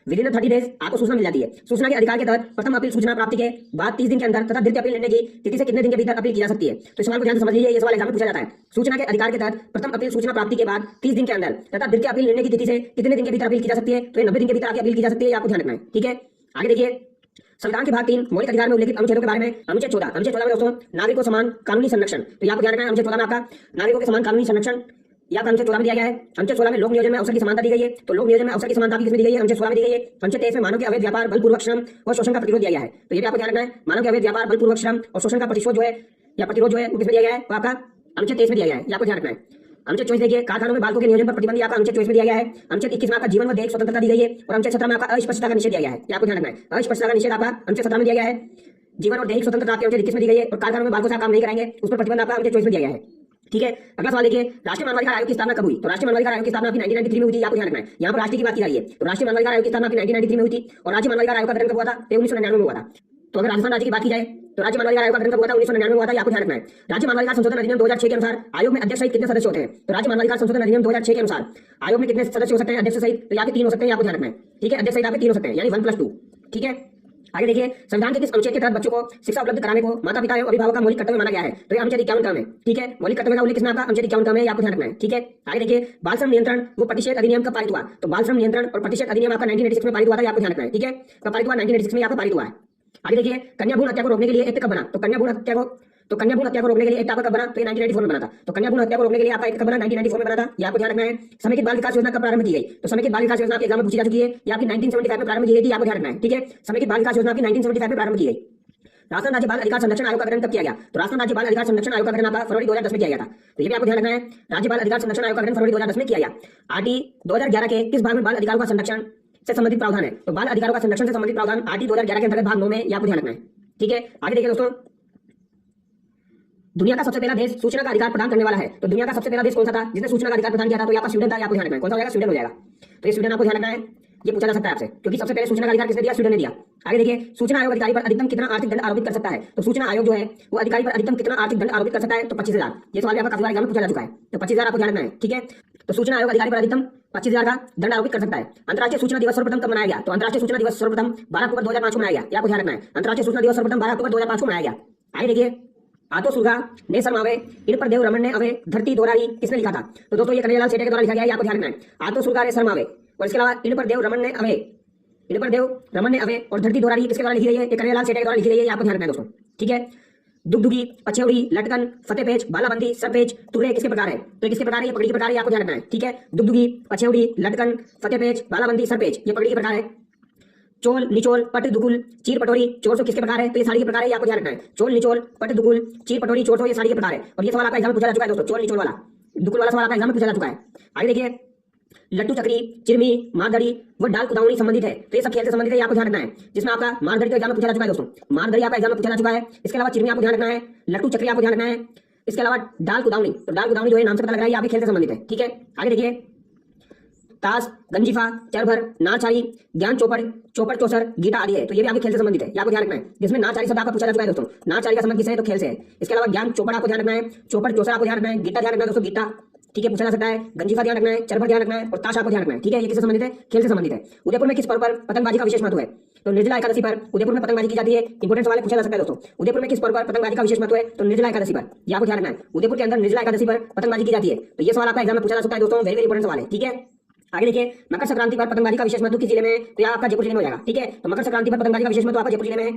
विदिन 30 डेज आपको सूचना मिल जाती है। सूचना के अधिकार के तहत प्रथम अपील सूचना प्राप्ति के बाद 30 दिन के अंदर तथा द्वितीय अपील लेने की तिथि से कितने दिन के भीतर अपील की जा सकती है? तो सवाल को ध्यान से समझ लीजिए, ये सवाल एग्जाम में पूछा जाता है। सूचना के अधिकार के तहत प्रथम अपील सूचना प्राप्ति के बाद 30 दिन के अंदर तथा द्वितीय अपील लेने की तिथि से कितने दिन के भीतर अपील की जा सकती है? तो ये 90 दिन के भीतर आपकी अपील की जा सकती है, आपको ध्यान रखना है। ठीक है, आगे देखिए संविधान के भाग 3 मौलिक अधिकार में उल्लेखित अनुच्छेदों के बारे में अनुच्छेद 14 में दोस्तों नागरिकों समान कानूनी संरक्षण, तो यहाँ पर ध्यान रखना है अनुच्छेद 14 में आपका नागरिकों के समान कानूनी संरक्षण ये आपका अनुच्छेद 16 में दिया गया है। अनुच्छेद 16 में लोक नियोजन में अवसर की समानता दी गई है। तो लोक नियोजन में अवसर की समानता किसमें दी गई है? अनुच्छेद 16 में दी गई है। अनुच्छेद 23 में मानव के अवैध व्यापार, बलपूर्वक श्रम और शोषण का प्रतिरोध दिया गया है। तो ये भी आपको ध्यान रखना है, मानव के अवैध व्यापार, बलपूर्वक श्रम और शोषण का प्रतिशोध जो है या प्रतिरोध जो है वो किसमें दिया गया है? वो आपका अनुच्छेद 23 में दिया गया है। ये आपको ध्यान रखना है। अनुच्छेद 24 देखिए, कारखानों में बालकों के नियोजन पर प्रतिबंध आपका अनुच्छेद 24 में दिया गया है। अनुच्छेद 21 में आपका जीवन व दैहिक स्वतंत्रता दी गई है और अनुच्छेद 17 में आपका अस्पष्टता का निषेध दिया गया है। ये आपको ध्यान रखना है। अस्पष्टता का निषेध आपका अनुच्छेद 17 में दिया गया है। जीवन और दैहिक स्वतंत्रता आपके अनुच्छेद 21 में दी गई है और कारखानों में बालकों से आप काम नहीं कराएंगे उस पर प्रतिबंध आपका अनुच्छेद 24 में दिया गया है। ठीक है, अगला सवाल देखिए, राष्ट्रीय मानवाधिकार आयोग की स्थापना कब हुई? तो राष्ट्रीय मानवाधिकार आयोग की स्थापना आपकी 1993 में हुई थी। आपको ध्यान रखना है, यहाँ पर राष्ट्रीय की बात की जा रही है। तो राष्ट्रीय मानवाधिकार आयोग की स्थापना आपकी 1993 में हुई थी और राज्य मानवाधिकार आयोग का गठन कब हुआ था? 1999 में हुआ था। तो अगर राजस्थान राज्य की बात की जाए तो राज्य मानवाधिकार आयोग का गठन कब हुआ था? 1999 में हुआ था। आपको ध्यान रखना है। राज्य मानवाधिकार संशोधन अधिनियम 2006 के अनुसार आयोग में अध्यक्ष सहित कितने सदस्य होते हैं? तो राज्य मानवाधिकार संशोधन अधिनियम 2006 के अनुसार आयोग में कितने सदस्य हो सकते हैं अध्यक्ष सहित? तो यहाँ पे 3 हो सकते हैं। आपको ध्यान रखना है। ठीक है, अध्यक्ष सहित आपके 3 हो सकते हैं, यानी 1+2। ठीक है, आगे देखिए, संविधान के किस अनुच्छेद के तहत बच्चों को शिक्षा उपलब्ध कराने को माता पिता एवं अभिभावक का मौलिक कर्तव्य माना गया है? तो ये अनुच्छेद 51 का है। ठीक है, मौलिक कर्तव्य का उल्लेख किसमें? आपका अनुच्छेद 51 का है। आपको ध्यान रखना है। ठीक है, आगे देखिए, बाल श्रम नियंत्रण वो प्रतिषेध अधिनियम कब पारित हुआ? तो बाल श्रम नियंत्रण और प्रतिषेध अधिनियम आपका 1986 में पारित हुआ था। आपको ध्यान रखना है। ठीक है, कब पारित हुआ? 1986 में आपका पारित हुआ है। आगे देखिए, कन्या भ्रूण हत्या को रोकने के लिए एक्ट कब बना? तो कन्या भ्रूण हत्या को रोकने के लिए एक्ट आपका कब बना? तो ये 1994 में बना था। तो कन्या भ्रूण हत्या को रोकने के लिए आपका एक्ट कब बना? 1994 में बना था। ये आपको ध्यान रखना है। समेकित बाल विकास योजना कब प्रारंभ की गई? तो समेकित बाल विकास योजना आपके एग्जाम में पूछी जा चुकी है। ये आपकी 1975 में प्रारंभ की गई थी। आपको ध्यान रखना है। ठीक है, समेकित बाल विकास योजना आपकी 1975 में प्रारंभ की गई। राजस्थान राज्य बाल अधिकार संरक्षण आयोग का गठन कब किया गया? तो राजस्थान राज्य बाल अधिकार संरक्षण आयोग का गठन आपका फरवरी 2010 में किया गया था। तो ये भी आपको ध्यान रखना है। राज्य बाल अधिकार संरक्षण आयोग का गठन फरवरी 2010 में किया गया। आरटी 2011 के किस भाग में बाल अधिकारों का संरक्षण से संबंधित प्रावधान है? तो बाल अधिकारों का संरक्षण से संबंधित प्रावधान आरटी 2011 के अंतर्गत भाग 9 में। ये आपको ध्यान रखना है। ठीक है, आगे देखिए दोस्तों, दुनिया का सबसे पहला देश सूचना का अधिकार प्रदान करने वाला है। तो दुनिया का सबसे पहला देश कौन सा था जिसने सूचना का अधिकार प्रदान किया था? तो यहाँ पर स्वीडन था। आपको ध्यान रखना है। कौन सा हो जाएगा? स्वीडन हो जाएगा। तो ये स्वीडन आपको ध्यान रखना है। ये पूछा जा सकता है आपसे, क्योंकि सबसे पहले सूचना का अधिकार किसने दिया? स्वीडन ने दिया। आगे देखिए, सूचना आयोग अधिकारी पर अधिकतम कितना आर्थिक दंड आरोपित कर सकता है? तो सूचना आयोग जो है वो अधिकारी पर अधिकतम कितना आर्थिक दंड आरोपित कर सकता है? तो 25,000। ये सवाल आपका काफी बार एग्जाम में पूछा जा चुका है। तो 25,000 आपको ध्यान रखना है। ठीक है, तो सूचना आयोग अधिकारी पर अधिकतम 25,000 का दंड आरोपित कर सकता है। अंतर्राष्ट्रीय सूचना दिवस सर्वप्रथम कब मनाया गया? तो अंतर्राष्ट्रीय सूचना दिवस सर्वप्रथम 12 अक्टूबर 2005 को मनाया गया। ये आपको ध्यान रखना है। अंतर्राष्ट्रीय सूचना दिवस सर्वप्रथम 12 अक्टूबर 2005 को मनाया गया। आगे देखिए, आतो सुरगा ने शर्मावे इन पर देव रमन ने अवे धरती दोराई किसने लिखा था? तो दोस्तों ये कन्हैयालाल सेठे के द्वारा लिखा गया है। आपको ध्यान रखना है। आतो सुरगा ने शर्मावे और इसके अलावा इन पर देव रमन ने अवे और धरती दोराई किसके द्वारा लिखी गई है? ये कन्हैयालाल सेठे के द्वारा लिखी गई है। आपको ध्यान रखना है दोस्तों। ठीक है, दुगदुगी, पछेवड़ी, लटकन, फतेहपेच, बालाबंदी, सरपेच, तुर्रे किसके प्रकार है? तो किसके प्रकार है? ये पगड़ी के प्रकार है। आपको ध्यान रखना है। ठीक है, दुगदुगी, पछेवड़ी, लटकन, फतेहपेच, बालाबंदी, सरपेच ये पगड़ी के प्रकार है। चोल, निचोल, पट, दुकुल, चीर, पटोरी, चोरसो किसके प्रकार है? तो ये साड़ी के प्रकार है। ये आपको ध्यान रखना है। चोल, निचोल, पट, दुकुल, चीर, पटोरी, चोरसो ये साड़ी के प्रकार है। और ये सवाल आपका एग्जाम में पूछा जा चुका है दोस्तों। चोल निचोल वाला, दुकुल वाला सवाल आपका एग्जाम में पूछा जा चुका है। आगे देखिए, लट्टू चक्री, चिरमी, मारदड़ी व डाल कुदावनी संबंधित है। तो ये सब खेल से संबंधित है। आपको ध्यान रखना है। जिसमें आपका मारदड़ी तो एग्जाम में पूछा जा चुका है दोस्तों। मारदड़ी आपका एग्जाम में पूछा जा चुका है। इसके अलावा चिरमी आपको ध्यान रखना है। लट्टू चक्री आपको ध्यान रखना है। इसके अलावा डाल कुदावनी, तो डाल कुदावनी जो है नाम से पता लग रहा है आपके खेल से संबंधित है। ठीक है, आगे देखिए, ताश, गंजीफा, चरभर, नाचारी, ज्ञान चौपड़, चौपड़ चौसर, गीता आदि है। तो ये भी आपके खेल से संबंधित है। आपको ध्यान रखना है। जिसमें नाचारी शब्द आपका पूछा जा चुका है दोस्तों। नाचारी का संबंध किससे है? तो खेल से है। इसके अलावा ज्ञान चौपड़ आपको ध्यान रखना है। चौपड़ चौसर आपको ध्यान रखना है। गीता ध्यान रखना है दोस्तों। गीता ठीक है पूछा जा सकता है। गंजीफा ध्यान रखना है। चरभर ध्यान रखना है और ताश आपको ध्यान रखना है। ठीक है, ये किससे संबंधित है? खेल से संबंधित है। उदयपुर में किस पर्व पर पतंगबाजी का विशेष महत्व है? तो निर्जला एकादशी पर उदयपुर में पतंगबाजी की जाती है। इंपोर्टेंट सवाल पूछा जा सकता है दोस्तों। उदयपुर में किस पर्व पर पतंगबाजी का विशेष महत्व है? तो निर्जला एकादशी पर। ये आपको ध्यान रखना है। उदयपुर के अंदर निर्जला एकादशी पर पतंगबाजी की जाती है। तो ये सवाल आपका एग्जाम में पूछा जा सकता है दोस्तों। वेरी इंपोर्टेंट सवाल है। ठीक है, आगे देखिए, मकर संक्रांति पर पतंगबाजी का विशेष महत्व किस जिले में है? तो यहाँ आपका जयपुर जिले में हो जाएगा। ठीक है, तो मकर संक्रांति पर पतंगबाजी का विशेष महत्व आपका जयपुर जिले में है।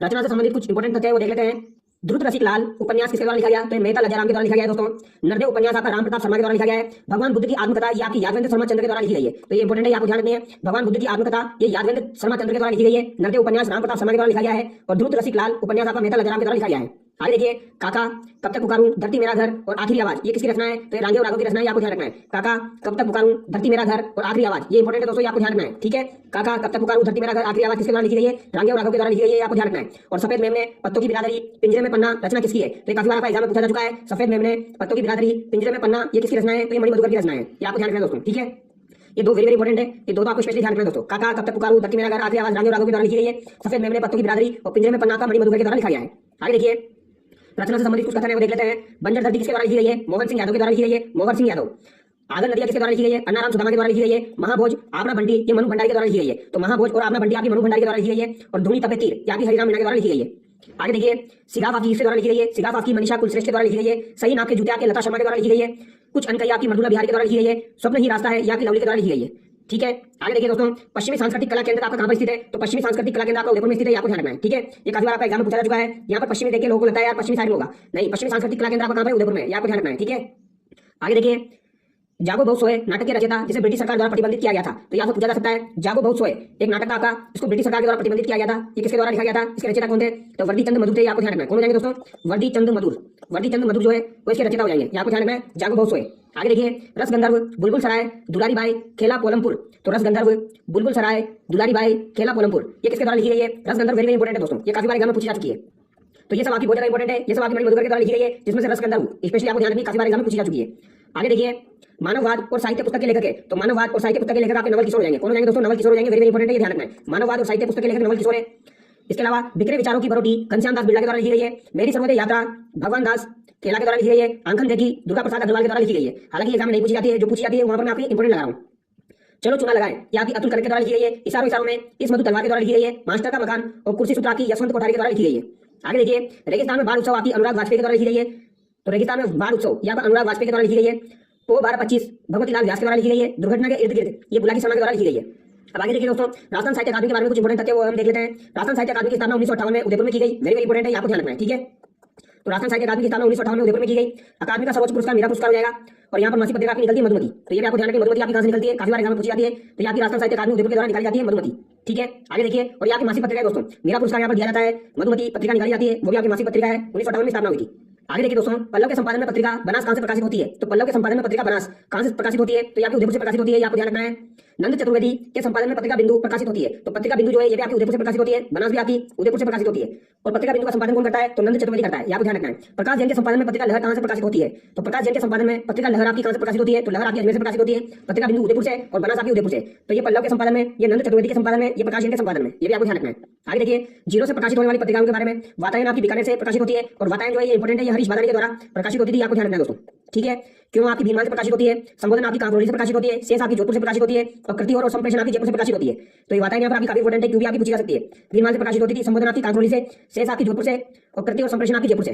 रचना से संबंधित कुछ इंपोर्टेंट तथ्य है वो देख लेते हैं। ध्रुत रसिक लाल उपन्यास किसके द्वारा लिखा गया? तो मेहता लज्जाराम के द्वारा लिखा गया है दोस्तों। नरदेव उपन्यास आपका राम प्रताप शर्मा के द्वारा लिखा गया है। भगवान बुद्ध की आत्मकथा ये आपकी यादवेंद्र शर्मा चंद्र के द्वारा लिखी गई है। तो ये इंपोर्टेंट है, आपको ध्यान रखनी है। भगवान बुद्ध की आत्मकथा ये यादवेंद्र शर्मा चंद्र के द्वारा लिखी गई है। नरदेव उपन्यास राम प्रताप शर्मा के द्वारा लिखा गया है। और ध्रुत रसिक लाल उपन्यास आपका मेहता लज्जाराम के द्वारा लिखा गया है। आगे देखिए, काका, कब तक पुकारूं, धरती मेरा घर और आखिरी आवाज ये किसकी रचना है? तो ये रांगे और राघव की रचना है। आपको ध्यान रखना है। काका, कब तक पुकारूं, धरती मेरा घर और आखिरी आवाज ये इंपोर्टेंट है दोस्तों। आपको ध्यान रखना है। ठीक है, काका, कब तक पुकारूं, धरती मेरा घर, आखिरी आवाज किसके द्वारा लिखी गई है? रांगे और राघव के द्वारा लिखी गई है। आपको ध्यान रखना है। और सफेद मेमने पत्तों की बिरादरी, पिंजरे में पन्ना रचना किसकी है? तो काफी बार आपका एग्जाम में पूछा जा चुका है। सफेद मेमने पत्तों की बिरादरी, पिंजरे में पन्ना ये किसकी रचना है? तो ये मणिमधुकर की रचना है। ये आपको ध्यान रखना है दोस्तों। ठीक है, ये दो वेरी वेरी इंपोर्टेंट है। ये दो तो आपको स्पेशली ध्यान रखना है दोस्तों। काका, कब तक पुकारूं, धरती मेरा घर, आखिरी आवाज रांगे और राघव के द्वारा लिखी गई है। सफेद मेमने पत्तों की बिरादरी और पिंजरे में पन्ना का मणिमधुकर के द्वारा लिखा गया है। आगे देखिए, रचना से संबंधित कुछ कथन है वो देख लेते हैं। बंजर धरती किसके द्वारा लिखी गई है? मोहन सिंह यादव के द्वारा लिखी गई है। मोहन सिंह यादव। आगर नदिया किसके द्वारा लिखी गई है? अन्नाराम सुदामा के द्वारा लिखी गई है। महाभोज आपना बंटी ये मनु भंडारी के द्वारा लिखी गई है। तो महाभोज और आपना बंटी आपकी मनु भंडारी के द्वारा लिखी गई है। और धूनी तपे तीर आपकी हरिराम मीणा के द्वारा लिखी गई है। आगे देखिए, सिगाफ आपकी किसके द्वारा लिखी गई है? सिगाफ आपकी मनीषा कुलश्रेष्ठ के द्वारा लिखी गई है। सही नाम के जूते आपके लता शर्मा के द्वारा लिखी गई है। कुछ अनकई आपकी मधुला बिहारी के द्वारा लिखी गई है। स्वप्न ही रास्ता है ये आपकी लवली के द्वारा लिखी गई है। ठीक है, आगे देखिए दोस्तों, पश्चिमी सांस्कृतिक कला केंद्र आपका कहां पर स्थित है? तो पश्चिमी सांस्कृतिक कला केंद्र आपका उदयपुर में स्थित है। आपको ध्यान रखना है। ठीक है, ये काफी बार आपका एग्जाम में पूछा जा चुका है। यहाँ पर पश्चिमी देखिए लोगों को लगता है यार पश्चिमी साइड में होगा, नहीं, पश्चिमी सांस्कृतिक कला केंद्र आपका कहां पर? उदयपुर में। ये आपको ध्यान रखना है। ठीक है, आगे देखिए, जागो बहुत सोए नाटक के रचयिता जिसे ब्रिटिश सरकार द्वारा प्रतिबंधित किया गया था। तो यहाँ से पूछा जा सकता है जागो बहुत सोए एक नाटक था आपका, इसको ब्रिटिश सरकार के द्वारा प्रतिबंधित किया गया था। ये किसके द्वारा लिखा गया था, इसके रचयिता कौन थे? तो वर्दी चंद मधुर थे। आपको ध्यान रखना है कौन हो जाएंगे दोस्तों, वर्दी चंद मधुर। वर्दी चंद मधुर जो है वो इसके रचयिता हो जाएंगे। आपको ध्यान रखना है जागो बहुत सोए। आगे देखिए रस गंधर्व, बुलबुल सराय, दुलारी बाई, खेला पोलमपुर। तो रस गंधर्व, बुलबुल सराय, दुलारी बाई, खेला पोलमपुर ये किसके द्वारा लिखी गई है? रस गंधर्व वेरी वेरी इंपॉर्टेंट है दोस्तों, ये काफी बार एग्जाम में पूछी जा चुकी है। तो ये सब आपकी बहुत ज्यादा इंपॉर्टेंट है। ये सब आपकी मणि मधुकर के द्वारा लिखी गई है, जिसमें से रस गंधर्व स्पेशली आपको ध्यान रखनी काफी बार एग्जाम में पूछी जा चुकी है। आगे देखिए मानववाद और साहित्य पुस्तक के लेखक है। तो मानववाद और साहित्य पुस्तक के लेखक आपके नवल किशोर हो जाएंगे। कौन हो जाएंगे दोस्तों? नवल किशोर हो जाएंगे। वेरी वेरी इंपॉर्टेंट है, ये ध्यान रखना है। मानववाद और साहित्य पुस्तक के लेखक नवल किशोर है। इसके अलावा बिखरे विचारों की बरोटी घनश्याम दास बिरला के द्वारा लिखी गई है। मेरी सर्वोदय यात्रा भगवान दास खेला के द्वारा लिखी गई है। आंखन देखी दुर्गा प्रसाद अग्रवाल के द्वारा लिखी गई है। हालांकि एग्जाम में नहीं पूछी जाती है, जो पूछी जाती है वहां पर मैं आपकी इंपॉर्टेंट लगा रहा हूँ। चलो चुना लगाए ये आपकी अतुल करके द्वारा लिखी गई है। इशारों इशारों में इस मधु तलवार के द्वारा लिखी गई है। मास्टर का मकान और कुर्सी सूत्रा की यशवंत कोठारी के द्वारा लिखी गई है। आगे देखिए रेगिस्तान में बाढ़ उत्सव आपकी अनुराग वाजपेयी के द्वारा लिखी गई है। तो रेगिस्तान में बाढ़ उत्सव यहाँ पर अनुराग वाजपेयी के द्वारा लिखी गई है। पो 1225 भगवती लाल व्यास के द्वारा लिखी गई है। दुर्घटना के इर्द गिर्द ये बुलाकी शर्मा के द्वारा लिखी गई है। अब आगे देखिए दोस्तों राजस्थान साहित्य अकादमी के बारे में कुछ इंपॉर्टेंट तथ्य वो हम देख लेते हैं। राजस्थान साहित्य अकादमी की स्थापना 1958 में उदयपुर में की गई। वेरी वेरी इंपॉर्टेंट है, यहाँ को ध्यान रखना है। ठीक है, तो राजस्थान साहित्य अकादमी की स्थापना 1958 में उदयपुर में की गई। अकादमी का सर्वोच्च पुरस्कार मेरा पुरस्कार हो जाएगा। और यहाँ पर मासिक पत्रिका आपकी निकलती है मधुमती। तो ये भी आपको ध्यान रखिए मधुमती आपकी कहां से निकलती है, काफी बार एग्जाम में पूछी जाती है। तो यहाँ की राजस्थान साहित्य अकादमी उदयपुर के द्वारा निकाली जाती है मधुमती। ठीक है, आगे देखिए और यहाँ की मासिक पत्रिका है दोस्तों, मेरा पुरस्कार यहाँ पर दिया जाता है। मधुमती पत्रिका निकाली जाती है, वो भी आपकी मासिक पत्रिका है। 1958 में स्थापना हुई थी। आगे देखिए दोस्तों पल्लव के संपादन में पत्रिका बनास कहां से प्रकाशित होती है? तो पल्लव के संपादन में पत्रिका बनास कहां से प्रकाशित होती है? तो ये आपकी उदयपुर से प्रकाशित होती है, आपको ध्यान रखना है। नंद चतुर्वेदी के संपादन में पत्रिका बिंदु प्रकाशित होती है। तो पत्रिका बिंदु जो है ये भी आपकी उदयपुर से प्रकाशित होती है। बनास भी आपकी उदयपुर से प्रकाशित होती है। और पत्रिका बिंदु का संपादन कौन करता है? तो नंद चतुर्वेदी करता है, आपको ध्यान रखना है। प्रकाश जैन के संपादन में पत्रिका लहर कहां से प्रकाशित होती है? तो प्रकाश जैन के संपादन में पत्रिका लहर आपकी कहां से प्रकाशित होती है? तो लहर आपकी अजमेर से प्रकाशित होती है। पत्रिका बिंदु उदयपुर से और बनास आपकी उदयपुर से। तो ये पल्लव के संपादन में, ये नंद चतुर्वेदी के संपादन में, ये प्रकाश जैन के संपादन में, ये भी आपको ध्यान रखना है। आगे देखिए जीरो से प्रकाशित होने वाली पत्रिकाओं के बारे में वातायन आपकी बीकानेर से प्रकाशित होती है। और वातायन जो है ये इंपॉर्टेंट है, ये हरीश बादानी के द्वारा प्रकाशित होती थी, आपको ध्यान रखना है दोस्तों। ठीक है, क्यों आपकी भीलवाड़ा से प्रकाशित होती है, संबोधन आपकी कांकरोली से प्रकाशित होती है, शेष आपकी जोधपुर से प्रकाशित होती है और कृति और संप्रेषण आपकी जयपुर से प्रकाशित होती है। तो ये वातायन यहाँ पर आपकी काफी इंपॉर्टेंट है, क्यों भी आपकी पूछी जा सकती है। भीलवाड़ा से प्रकाशित होती थी, संबोधन आपकी कांकरोली से, शेष आपकी जोधपुर से और कृति और संप्रेषण आपकी जयपुर से।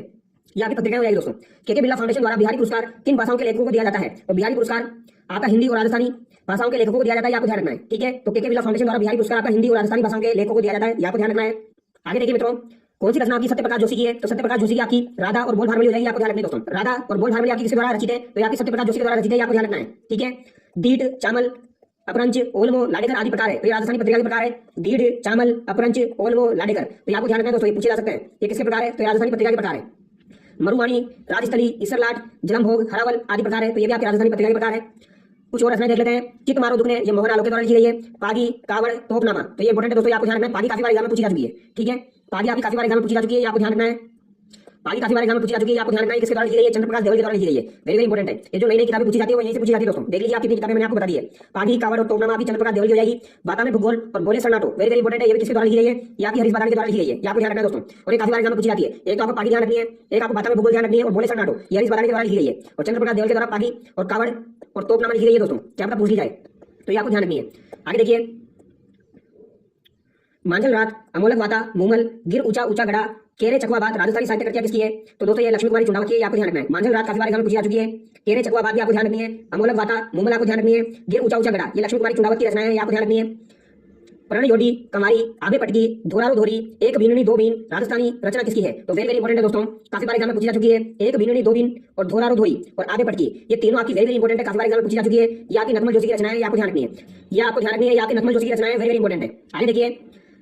ये आपकी पत्रिकाएं हो जाएगी दोस्तों। के बिरला फाउंडेशन द्वारा बिहारी पुरस्कार किन भाषाओं के लेखकों को दिया जाता है? तो बिहारी पुरस्कार आपका हिंदी और राजस्थानी भाषाओं के लेखकों को दिया जाता है, आपको ध्यान रखना है। ठीक है, तो के बिरला फाउंडेशन द्वारा बिहारी पुरस्कार आपका हिंदी और राजस्थानी भाषाओं के लेखकों को दिया जाता है, आपको ध्यान रखना है। आगे देखिए मित्रों कौन सी रचना आपकी सत्यप्रकाश जोशी की है? तो सत्यप्रकाश जोशी की आपकी राधा और बोल भारमली हो जाएगी, आपको ध्यान रखना है दोस्तों। राधा और बोल भारमली आपकी किसके द्वारा रचित है? तो आपकी सत्यप्रकाश जोशी के द्वारा रचित है, आपको ध्यान रखना है। ठीक है, दीड चामल अपरंच ओलमो लाडेकर आदि प्रकार है। तो ये राजस्थानी पत्रिका के प्रकार है, दीड चामल अपरंच ओलमो लाडेकर। तो आपको ध्यान रखना है दोस्तों, ये पूछे जा सकते हैं ये किसके प्रकार है? तो राजस्थानी पत्रिका के प्रकार है। मरुवाणी, राजस्थली, ईसरलाट, जलमभोग, हरावल आदि प्रकार है। तो ये भी आपकी राजस्थानी पत्रिका के प्रकार है। कुछ और रचनाएं देख लेते हैं। चित मारो दुखने, ये मोहन आलोक के द्वारा लिखी गई है। पागी, कावड़, तोपनामा। तो ये इंपॉर्टेंट है दोस्तों, आपको ध्यान रखना है। पागी काफी बार एग्जाम में पूछी जा चुकी है। ठीक है, पागी आपकी काफी बार एग्जाम में पूछी जा चुकी है, आपको ध्यान रखना है। पागी काफी बार एग्जाम में पूछी जा चुकी है, आपको ध्यान रखना है। किसके द्वारा लिखी गई है? चंद्रप्रकाश देवल के द्वारा लिखी गई है। वेरी वेरी इंपॉर्टेंट है, ये जो नई नई किताबें पूछी जाती है वो यहीं से पूछी जाती है दोस्तों। देख लीजिए आप कितनी किताबें मैंने आपको बता दी है। पागी, कावड़ और तोपनामा आपकी चंद्रप्रकाश देवल की हो जाएगी। बाता में भूगोल और बोले सन्नाटो, वेरी वेरी इंपॉर्टेंट है, ये भी किसके द्वारा लिखी गई है? ये आपकी हरीश बादानी के द्वारा लिखी गई है, आपको ध्यान रखना है दोस्तों। और ये काफी बार एग्जाम में पूछी जाती है। एक तो आपको पागी ध्यान रखनी है, एक आपको बाता में भूगोल ध्यान रखनी है और बोले सन्नाटो ये हरीश बादानी के द्वारा लिखी गई है। और चंद्रप्रकाश देवल के द्वारा पागी और कावड़ और तोपनामा लिखी गई है दोस्तों, क्या पता पूछ ली जाए, तो ये आपको ध्यान रखनी है। आगे देखिए मांझल रात, अमोलक वाता, मूमल, गिर ऊंचा ऊंचा गड़ा, केरे चकवा बात राजस्थानी साहित्य कृतियां किसकी है? तो दोस्तों ये लक्ष्मी कुमारी चुंडावत की है, आपको ध्यान रखना है। मांझल रात काफी बार एग्जाम में पूछी जा चुकी है। केरे चकवा बात भी आपको ध्यान रखनी है। अमोलक वाता, मूमल आपको ध्यान रखनी है। गिर ऊंचा ऊंचा गड़ा ये लक्ष्मी कुमारी चुंडावत की रचना है, आपको ध्यान रखनी है। प्रण योडी, कमारी, आबे पटकी, धोरारो धोरी, एक बीननी दो बीन राजस्थानी रचना किसकी है? तो वेरी वेरी इंपॉर्टेंट है दोस्तों, काफी बार एग्जाम में पूछी जा चुकी है। एक बीननी दो बीन और धोरारो धोरी और आबे पटकी ये तीनों आपकी वेरी वेरी इंपॉर्टेंट है, काफी बार एग्जाम में पूछी जा चुकी है। ये आपकी नकमल जोशी की रचना है, आपको ध्यान रखनी है। ये आपको ध्यान रखनी है, ये आपकी नकमल जोशी की रचना है, वेरी वेरी इंपॉर्टेंट है। आगे देखिए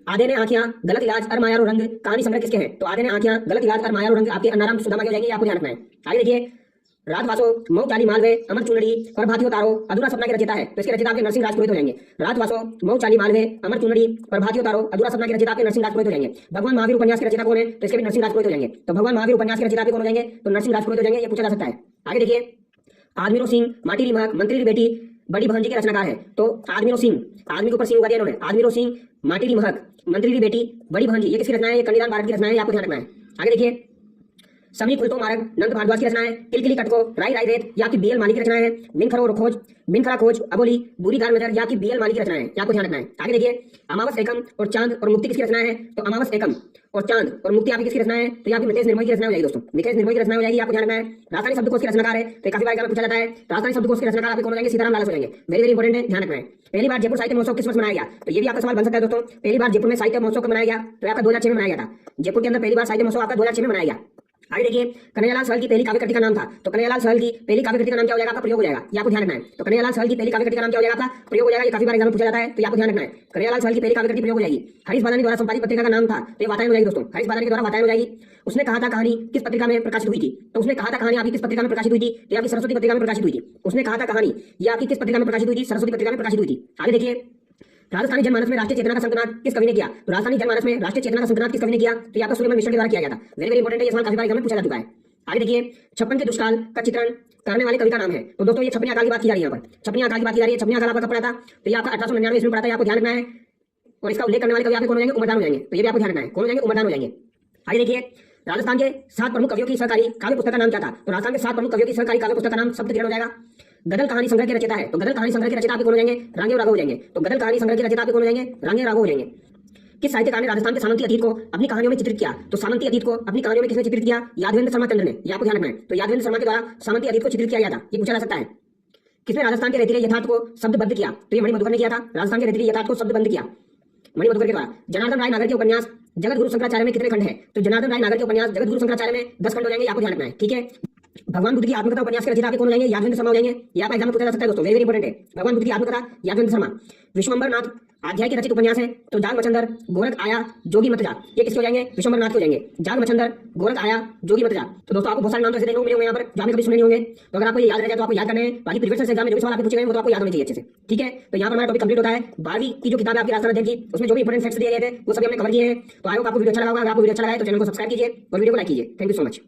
आधे ने आंखियां, गलत इलाज, अर मायारो रंग कहानी संग्रह किसके हैं? तो आधे ने आंखियां, गलत इलाज, अर मायारो रंग आपके अन्नाराम सुदामा के हो जाएंगे, आपको ध्यान रखना है। आगे देखिए रात वासो, मऊ चाली मालवे, अमर चुनड़ी, प्रभातियो तारो, अधूरा सपना के रचयिता है। तो इसके रचयिता आपके नरसिंह राजपुरोहित हो जाएंगे। रात वासो, मऊ चाली मालवे, अमर चुनड़ी, प्रभातियो तारो, अधूरा सपना के रचयिता आपके नरसिंह राजपुरोहित हो जाएंगे। भगवान महावीर उपन्यास के रचयिता कौन है? तो इसके भी नरसिंह राजपुरोहित हो जाएंगे। तो भगवान महावीर उपन्यास के रचयिता कौन हो जाएंगे? तो नरसिंह राजपुरोहित हो जाएंगे, ये पूछा जा सकता है। आगे देखिए आदमीरो सिंह, माटीरी महक, मंत्री की बेटी, बड़ी भांजी के रचनाकार है। तो आदमीरो सिंह, आदमी के ऊपर सिंह उगा दिया इन्होंने। आदमीरो सिंह, माटीरी महक, मंत्री की बेटी, बड़ी भांजी ये किसकी रचना है? ये कन्यादान भारत की रचना है, आपको ध्यान रखना है। आगे देखिए समी फुलतो मार्ग, नंद भारद्वाज की रचना है। किलकिली कटको, राई राई रेत या की बीएल माली की रचना है। बिनखरो खोज, बिनखरा खोज, अबोली, बुरी गार नजर या की बीएल माली की रचना है, आपको ध्यान रखना है। आगे देखिए अमावस एकम और चांद और मुक्ति किसकी रचना है? तो अमावस एकम और चांद और मुक्ति आपकी किसकी रचना है? तो यहाँ पे मितेश निर्मोही की रचना हो जाएगी दोस्तों, मितेश निर्मोही की रचना हो जाएगी, आपको ध्यान रखना है। राजस्थानी शब्दकोश की रचनाकार है, तो काफी बार एग्जाम में पूछा जाता है। राजस्थानी शब्दकोश की रचनाकार आपके कौन हो जाएंगे? सीताराम लालस हो जाएंगे, वेरी वेरी इंपॉर्टेंट है, ध्यान रखना है। पहली बार जयपुर साहित्य महोत्सव किस वर्ष मनाया गया? तो ये भी आपका सवाल बन सकता है दोस्तों। पहली बार जयपुर में साहित्य महोत्सव कब मनाया गया? तो आपका 2006 में मनाया गया था। जयपुर के अंदर पहली बार साहित्य महोत्सव आपका 2006 में मनाया गया। आगे देखिए, कन्हैयालाल सहगल की पहली काव्य कृति का नाम था, तो कन्हैयालाल सहगल की पहली काव्य कृति का नाम क्या हो जाएगा, आपका प्रयोग हो जाएगा, ये आपको ध्यान रखना है। तो कन्हैयालाल सहगल की पहली काव्य कृति का नाम क्या हो जाएगा, आपका प्रयोग हो जाएगा। ये काफी बार एग्जाम में पूछा जाता है, तो ये आपको ध्यान रखना है। कन्हैयालाल सहगल की पहली काव्य कृति प्रयोग हो जाएगी। हरीश बादानी द्वारा संपादित पत्रिका का नाम था, तो ये वातायन हो जाएगी दोस्तों, हरीश बादानी के द्वारा वातायन हो जाएगी। उसने कहा था कहानी किस पत्रिका में प्रकाशित हुई थी, तो उसने कहा था कहानी आपकी किस पत्रिका में प्रकाशित हुई थी, तो आपकी सरस्वती पत्रिका में प्रकाशित हुई थी। उसने कहा था कहानी ये आपकी किस पत्रिका में प्रकाशित हुई थी, सरस्वती पत्रिका में प्रकाशित हुई थी। आगे देखिए, राजस्थानी जनमानस में राष्ट्रीय चेतना का संकनाद किस कवि ने किया, तो राजस्थानी जनमानस में राष्ट्रीय चेतना का संकनाद किस कवि ने किया, तो आपका सूर्यमल मिश्र के द्वारा किया गया था। वेरी वेरी इंपॉर्टेंट है, ये सवाल काफी बार एग्जाम में पूछा जा चुका है। आगे देखिए, 56 के दुष्काल का चित्रण करने वाले कवि का नाम है, तो दोस्तों ये छपनी अकाल की बात की जा रही है। यहाँ पर छपनी अकाल की बात की जा रही है। छपनी अकाल आपका कब पड़ा था, तो ये आपका 1899 ईस्वी में पड़ा था, आपको ध्यान रखना है। और इसका उल्लेख करने वाले कवि आपके कौन हो जाएंगे, उमरदान हो जाएंगे, तो ये भी आपको ध्यान रखना है, कौन हो जाएंगे, उमरदान हो जाएंगे। आगे देखिए, राजस्थान के 7 प्रमुख कवियों की सहकारी काव्य पुस्तक का नाम क्या था, तो राजस्थान के 7 प्रमुख कवियों की सहकारी काव्य पुस्तक का नाम शब्द किरण हो जाएगा। गदल कहानी संग्रह के रचयिता है, तो गदल कहानी संग्रह के रचयिता आपके कौन हो जाएंगे, रांगे और राघव हो जाएंगे। तो गदल कहानी संग्रह के रचयिता आपके कौन हो जाएंगे, रांगे और राघव हो जाएंगे। किस साहित्यकार ने राजस्थान के सामंती अतीत को अपनी कहानियों में चित्रित किया, तो सामंती अतीत को अपनी कहानियों में किसने चित्रित किया, यादवेंद्र शर्मा चंद्र ने, ये आपको ध्यान रखना है। तो यादवेंद्र शर्मा के द्वारा सामंती अतीत को चित्रित किया गया था, ये पूछा जा सकता है। किसने राजस्थान के रेतीले यथार्थ को शब्दबद्ध किया, तो ये मणिमधुकर ने किया था। राजस्थान के रेतीले यथार्थ को शब्दबद्ध किया मणिमधुकर के द्वारा। जनार्दन राय नागर के उपन्यास जगत गुरु शंकराचार्य में कितने खंड है, तो जनार्दन राय नागर के उपन्यास जगत गुरु शंकराचार्य में 10 खंड हो जाएंगे, आपको ध्यान रखना है, ठीक है। भगवान बुद्ध की आत्मकथा उपन्यास के रचयिता आपके कौन हो जाएंगे, यादवेंद्र शर्मा हो जाएंगे, ये आपका एग्जाम में पूछा जा सकता है दोस्तों, वेरी वेरी इंपॉर्टेंट है। भगवान बुद्ध की आत्मकथा यादवेंद्र शर्मा। विश्वम्बर नाथ अध्याय के रचित उपन्यास है, तो जाग मच्छंदर गोरख आया जोगी मत जा, ये किसके हो जाएंगे, विश्वम्बर नाथ के हो जाएंगे। जाग मच्छंदर गोरख आया जोगी मत जा। तो दोस्तों आपको बहुत सारे नाम तो ऐसे देखने को मिलेंगे यहाँ पर जो आपने कभी सुने नहीं होंगे, तो अगर आपको ये याद रह जाए तो आपको याद करने हैं। बाकी प्रीवियस एग्जाम में जो भी सवाल आपको पूछे गए वो तो आपको याद होने चाहिए अच्छे से, ठीक है। तो यहाँ पर हमारा टॉपिक कंप्लीट होता है। 12वीं की जो किताब है आपकी राजस्थान अध्ययन की, उसमें जो भी इंपॉर्टेंट फैक्ट्स दिए गए थे वो सभी हमने कवर किए हैं। तो आई होप आपको वीडियो अच्छा लगा होगा। अगर आपको वीडियो अच्छा लगा है तो चैनल को सब्सक्राइब कीजिए और वीडियो को लाइक कीजिए। Thank you so much.